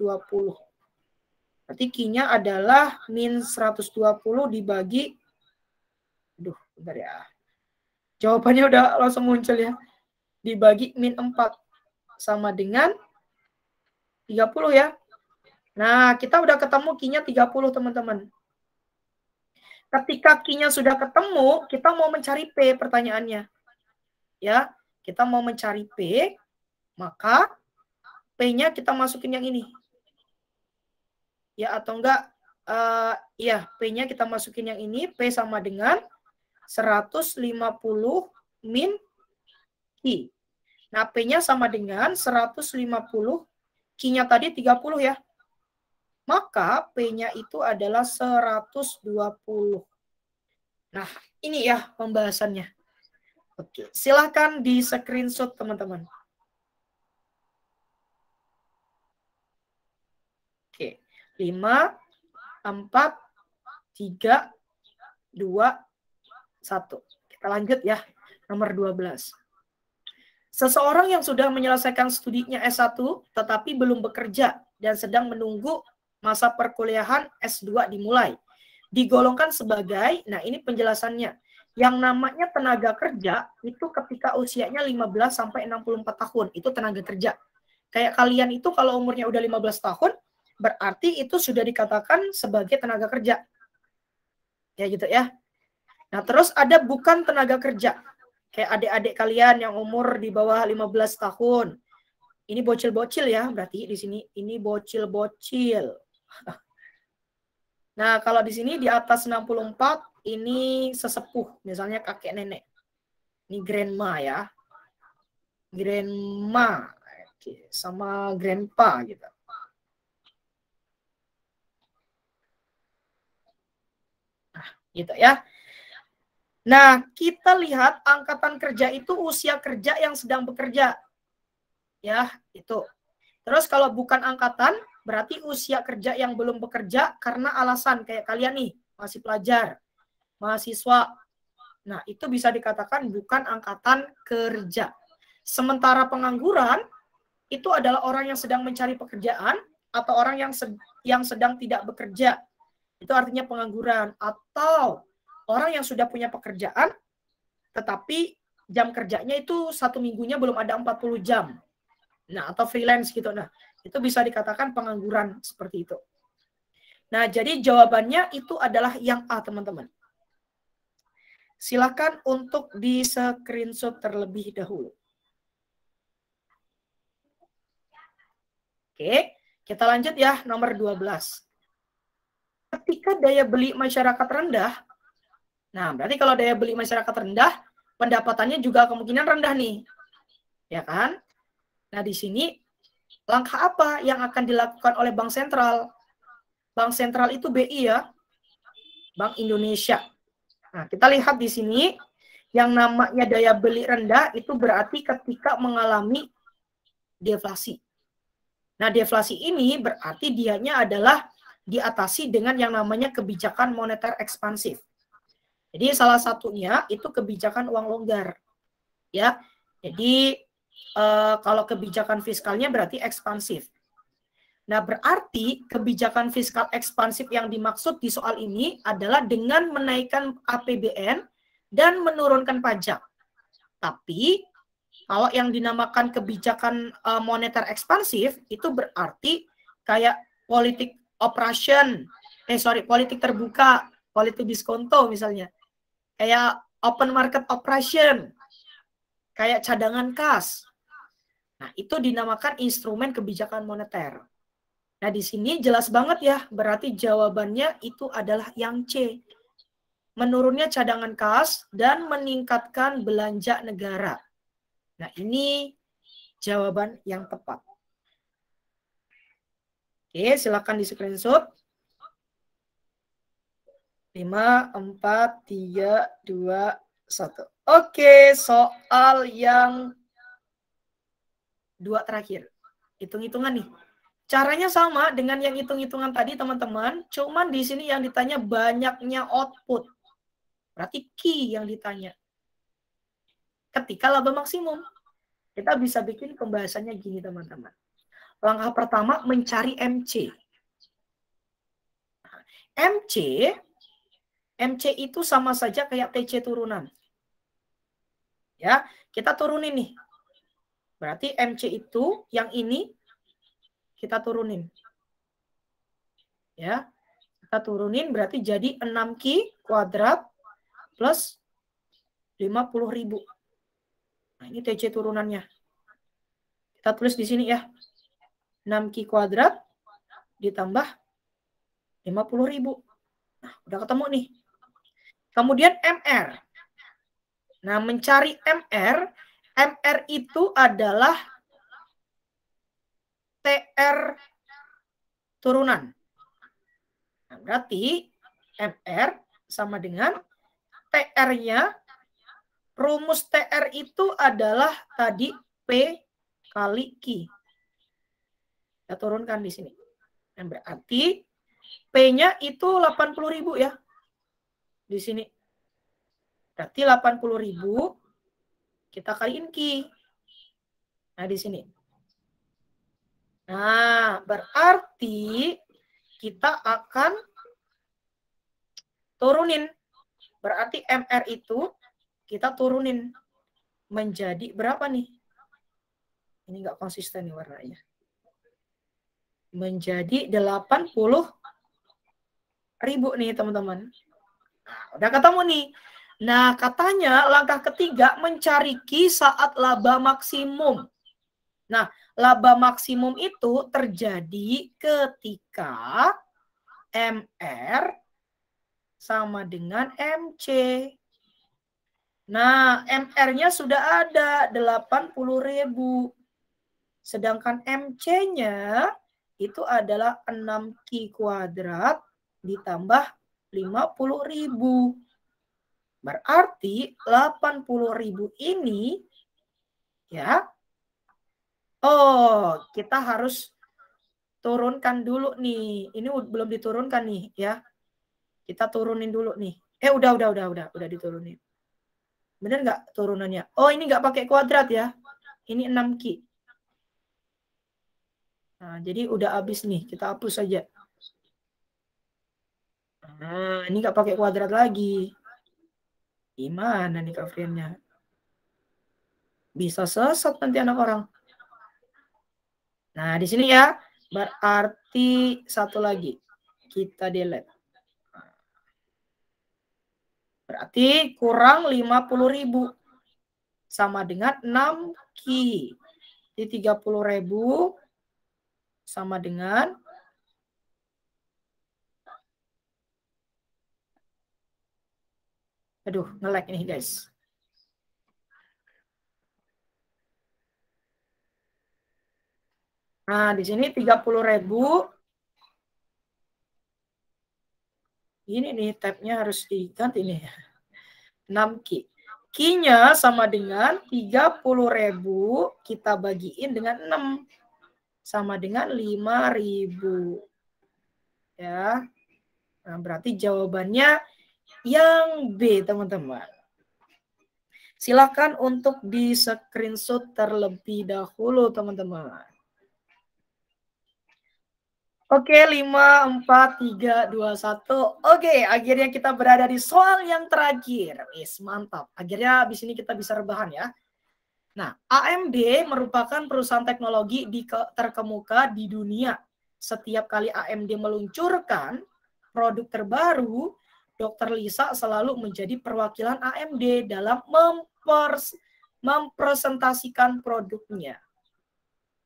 Berarti Q-nya adalah min 120 dibagi, aduh, bentar ya. Jawabannya udah langsung muncul ya. Dibagi min 4 sama dengan 30 ya. Nah, kita udah ketemu Q-nya 30, teman-teman. Ketika Q-nya sudah ketemu, kita mau mencari P pertanyaannya. Ya, kita mau mencari P, maka P-nya kita masukin yang ini. Ya, atau enggak, ya, P-nya kita masukin yang ini. P sama dengan 150 min Q. Nah, P-nya sama dengan 150, Q-nya tadi 30 ya. Maka P-nya itu adalah 120. Nah, ini ya pembahasannya. Oke, silahkan di screenshot teman-teman. Oke, 5, 4, 3, 2, 1. Kita lanjut ya, nomor 12. Seseorang yang sudah menyelesaikan studinya S1 tetapi belum bekerja dan sedang menunggu masa perkuliahan S2 dimulai, digolongkan sebagai, nah ini penjelasannya, yang namanya tenaga kerja itu ketika usianya 15 sampai 64 tahun, itu tenaga kerja. Kayak kalian itu kalau umurnya udah 15 tahun, berarti itu sudah dikatakan sebagai tenaga kerja. Ya gitu ya. Nah, terus ada bukan tenaga kerja. Kayak adik-adik kalian yang umur di bawah 15 tahun. Ini bocil-bocil ya, berarti di sini ini bocil-bocil. Nah, kalau di sini di atas 64 ini sesepuh, misalnya kakek nenek. Ini grandma ya. Grandma sama grandpa gitu. Nah, gitu ya. Nah, kita lihat angkatan kerja itu usia kerja yang sedang bekerja. Ya, itu. Terus kalau bukan angkatan, berarti usia kerja yang belum bekerja karena alasan kayak kalian nih, masih pelajar, mahasiswa. Nah, itu bisa dikatakan bukan angkatan kerja. Sementara pengangguran itu adalah orang yang sedang mencari pekerjaan atau orang yang sedang tidak bekerja. Itu artinya pengangguran. Atau orang yang sudah punya pekerjaan tetapi jam kerjanya itu 1 minggunya belum ada 40 jam. Nah, atau freelance gitu. Nah, itu bisa dikatakan pengangguran seperti itu. Nah, jadi jawabannya itu adalah yang A, teman-teman. Silakan untuk di screenshot terlebih dahulu. Oke, kita lanjut ya, nomor 12. Ketika daya beli masyarakat rendah, nah berarti kalau daya beli masyarakat rendah, pendapatannya juga kemungkinan rendah nih. Ya kan? Nah, di sini langkah apa yang akan dilakukan oleh Bank Sentral? Bank Sentral itu BI ya, Bank Indonesia. Nah, kita lihat di sini, yang namanya daya beli rendah itu berarti ketika mengalami deflasi. Nah, deflasi ini berarti dianya adalah diatasi dengan yang namanya kebijakan moneter ekspansif. Jadi salah satunya itu kebijakan uang longgar. Ya. Jadi kalau kebijakan fiskalnya berarti ekspansif. Nah, berarti kebijakan fiskal ekspansif yang dimaksud di soal ini adalah dengan menaikkan APBN dan menurunkan pajak. Tapi kalau yang dinamakan kebijakan moneter ekspansif itu berarti kayak politik operation, politik terbuka, politik diskonto misalnya. Kayak open market operation, kayak cadangan kas. Nah, itu dinamakan instrumen kebijakan moneter. Nah, di sini jelas banget ya, berarti jawabannya itu adalah yang C. Menurunnya cadangan kas dan meningkatkan belanja negara. Nah, ini jawaban yang tepat. Oke, silakan di screenshot. 5, 4, 3, 2, 1. Oke, soal yang 2 terakhir. Hitung-hitungan nih. Caranya sama dengan yang hitung-hitungan tadi, teman-teman. Cuman di sini yang ditanya banyaknya output. Berarti key yang ditanya. Ketika laba maksimum. Kita bisa bikin pembahasannya gini, teman-teman. Langkah pertama, mencari MC. MC itu sama saja kayak TC turunan. Ya, kita turunin nih. Berarti MC itu yang ini kita turunin. Ya. Kita turunin berarti jadi 6Q kuadrat plus 50.000. Nah, ini TC turunannya. Kita tulis di sini ya. 6Q kuadrat ditambah 50.000. Nah, udah ketemu nih. Kemudian MR. Nah, mencari MR MR itu adalah TR turunan. Nah, berarti MR sama dengan TR-nya, rumus TR itu adalah tadi P kali Q. Kita turunkan di sini. Nah, berarti P-nya itu 80.000 ya. Di sini. Berarti 80.000 kita kaliin Q. Nah, di sini. Nah, berarti kita akan turunin. Berarti MR itu kita turunin menjadi berapa nih? Ini nggak konsisten nih warnanya. Menjadi 80.000 nih teman-teman. Nah, udah ketemu nih. Nah, katanya langkah ketiga mencari Q saat laba maksimum. Nah, laba maksimum itu terjadi ketika MR sama dengan MC. Nah, MR-nya sudah ada 80.000. Sedangkan MC-nya itu adalah 6Q kuadrat ditambah 50.000. Berarti 80.000 ini ya. Oh, kita harus turunkan dulu nih. Ini belum diturunkan nih ya. Kita turunin dulu nih. Udah diturunin. Bener nggak turunannya? Oh, ini nggak pakai kuadrat ya. Ini 6Q. Nah, jadi udah habis nih. Kita hapus saja. Nah, ini nggak pakai kuadrat lagi. Gimana nih Kafriannya? Bisa sesat nanti anak orang. Nah, di sini ya. Berarti satu lagi. Kita delete. Berarti kurang 50.000. Sama dengan 6Q. Di 30.000 sama dengan aduh, nge-lag nih guys. Nah, di sini 30.000. Ini nih tabnya harus diganti nih. 6Q. Q-nya sama dengan 30.000 kita bagiin dengan 6. Sama dengan 5.000. Ya. Nah, berarti jawabannya yang B, teman-teman. Silakan untuk di screenshot terlebih dahulu, teman-teman. Oke, 5, 4, 3, 2, 1. Oke, akhirnya kita berada di soal yang terakhir. Mantap. Akhirnya habis ini kita bisa rebahan ya. Nah, AMD merupakan perusahaan teknologi terkemuka di dunia. Setiap kali AMD meluncurkan produk terbaru, Dr. Lisa selalu menjadi perwakilan AMD dalam mempresentasikan produknya.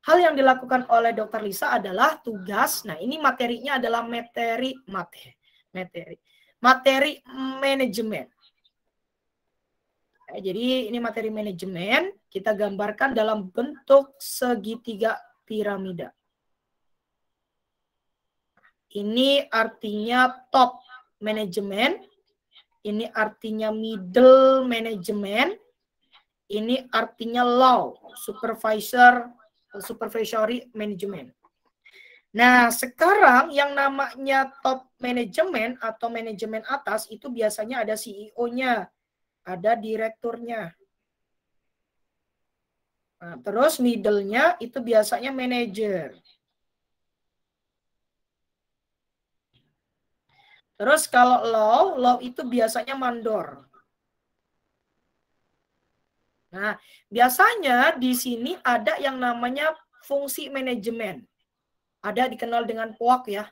Hal yang dilakukan oleh Dr. Lisa adalah tugas. Nah, ini materinya adalah materi manajemen. Nah, jadi ini materi manajemen kita gambarkan dalam bentuk segitiga piramida. Ini artinya top manajemen, ini artinya middle manajemen, ini artinya low supervisory management. Nah, sekarang yang namanya top manajemen atau manajemen atas itu biasanya ada CEO-nya, ada direkturnya. Nah, terus middle-nya itu biasanya manajer. Terus kalau low itu biasanya mandor. Nah, biasanya di sini ada yang namanya fungsi manajemen. Ada dikenal dengan POAK ya.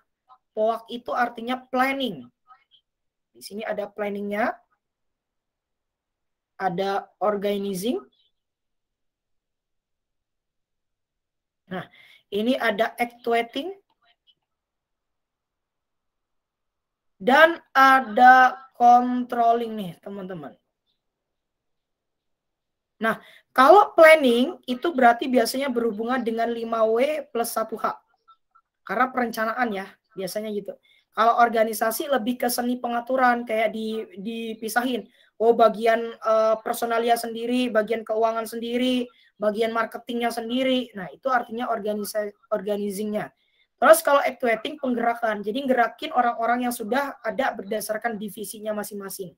POAK itu artinya planning. Di sini ada planningnya, ada organizing. Nah, ini ada actuating. Dan ada controlling nih, teman-teman. Nah, Kalau planning itu berarti biasanya berhubungan dengan 5W plus 1H. Karena perencanaan ya, biasanya gitu. Kalau organisasi lebih ke seni pengaturan, kayak dipisahin. Oh, bagian personalia sendiri, bagian keuangan sendiri, bagian marketingnya sendiri. Nah, itu artinya organizingnya. Terus kalau actuating, penggerakan. Jadi gerakin orang-orang yang sudah ada berdasarkan divisinya masing-masing.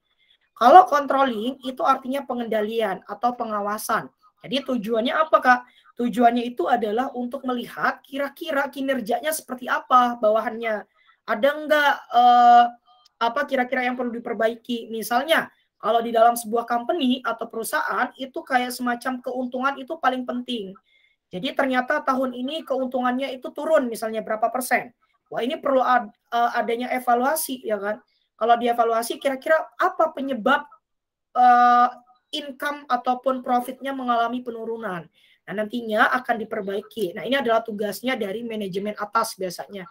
Kalau controlling itu artinya pengendalian atau pengawasan. Jadi tujuannya apa, Kak? Tujuannya itu adalah untuk melihat kira-kira kinerjanya seperti apa bawahannya. Ada enggak apa kira-kira yang perlu diperbaiki? Misalnya, kalau di dalam sebuah company atau perusahaan itu kayak semacam keuntungan itu paling penting. Jadi ternyata tahun ini keuntungannya itu turun misalnya berapa persen. Wah, ini perlu adanya evaluasi ya kan. Kalau dievaluasi kira-kira apa penyebab income ataupun profitnya mengalami penurunan. Nah, nantinya akan diperbaiki. Nah, ini adalah tugasnya dari manajemen atas biasanya.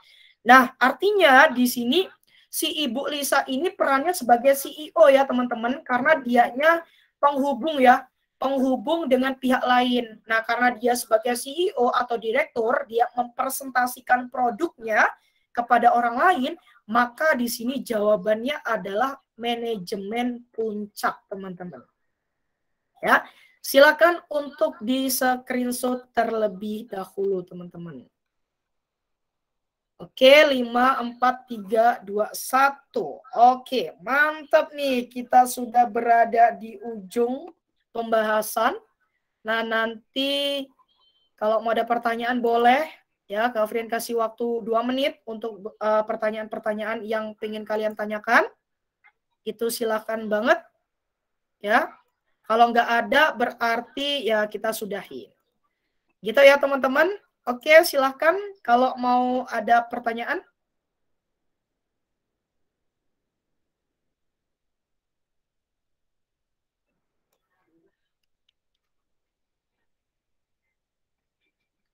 Nah, artinya di sini si Ibu Lisa ini perannya sebagai CEO ya, teman-teman, karena dianya penghubung ya, penghubung dengan pihak lain. Nah, karena dia sebagai CEO atau direktur, dia mempresentasikan produknya kepada orang lain, maka di sini jawabannya adalah manajemen puncak, teman-teman. Ya, silakan untuk di screenshot terlebih dahulu, teman-teman. Oke, 5, 4, 3, 2, 1. Oke, mantap nih. Kita sudah berada di ujung pembahasan. Nah, nanti kalau mau ada pertanyaan boleh ya, Kak Frian kasih waktu 2 menit untuk pertanyaan-pertanyaan yang pengen kalian tanyakan. Itu silakan banget ya. Kalau nggak ada berarti ya kita sudahi. Gitu ya teman-teman. Oke, silakan kalau mau ada pertanyaan.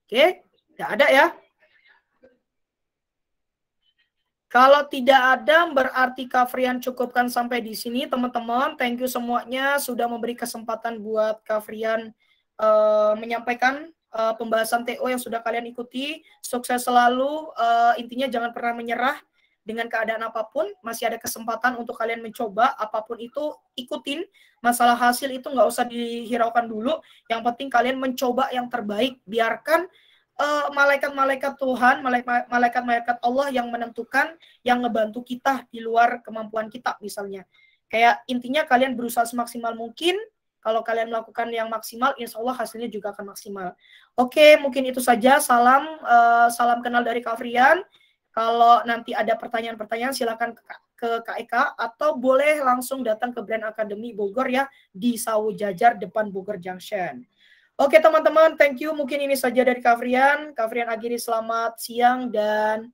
Oke, nggak ada ya. Kalau tidak ada, berarti Kak Frian cukupkan sampai di sini, teman-teman. Thank you semuanya sudah memberi kesempatan buat Kak Frian menyampaikan pembahasan TO yang sudah kalian ikuti. Sukses selalu. Intinya jangan pernah menyerah dengan keadaan apapun. Masih ada kesempatan untuk kalian mencoba. Apapun itu, ikutin. Masalah hasil itu nggak usah dihiraukan dulu. Yang penting kalian mencoba yang terbaik. Biarkan malaikat-malaikat Tuhan, malaikat-malaikat Allah yang menentukan, yang ngebantu kita di luar kemampuan kita misalnya. Kayak intinya kalian berusaha semaksimal mungkin. Kalau kalian melakukan yang maksimal, insya Allah hasilnya juga akan maksimal. Oke, mungkin itu saja. Salam kenal dari Kak Frian. Kalau nanti ada pertanyaan-pertanyaan, silakan ke Kak Eka atau boleh langsung datang ke Brand Academy Bogor ya, di Sawu Jajar depan Bogor Junction. Oke teman-teman, thank you. Mungkin ini saja dari Kak Frian. Kak Frian akhiri selamat siang dan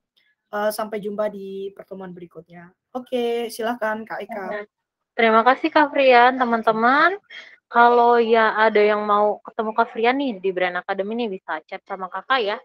sampai jumpa di pertemuan berikutnya. Oke, silakan Kak Eka. Terima kasih Kak Frian, teman-teman. Kalau ya ada yang mau ketemu Kak Frian nih di Brand Academy nih bisa chat sama kakak ya.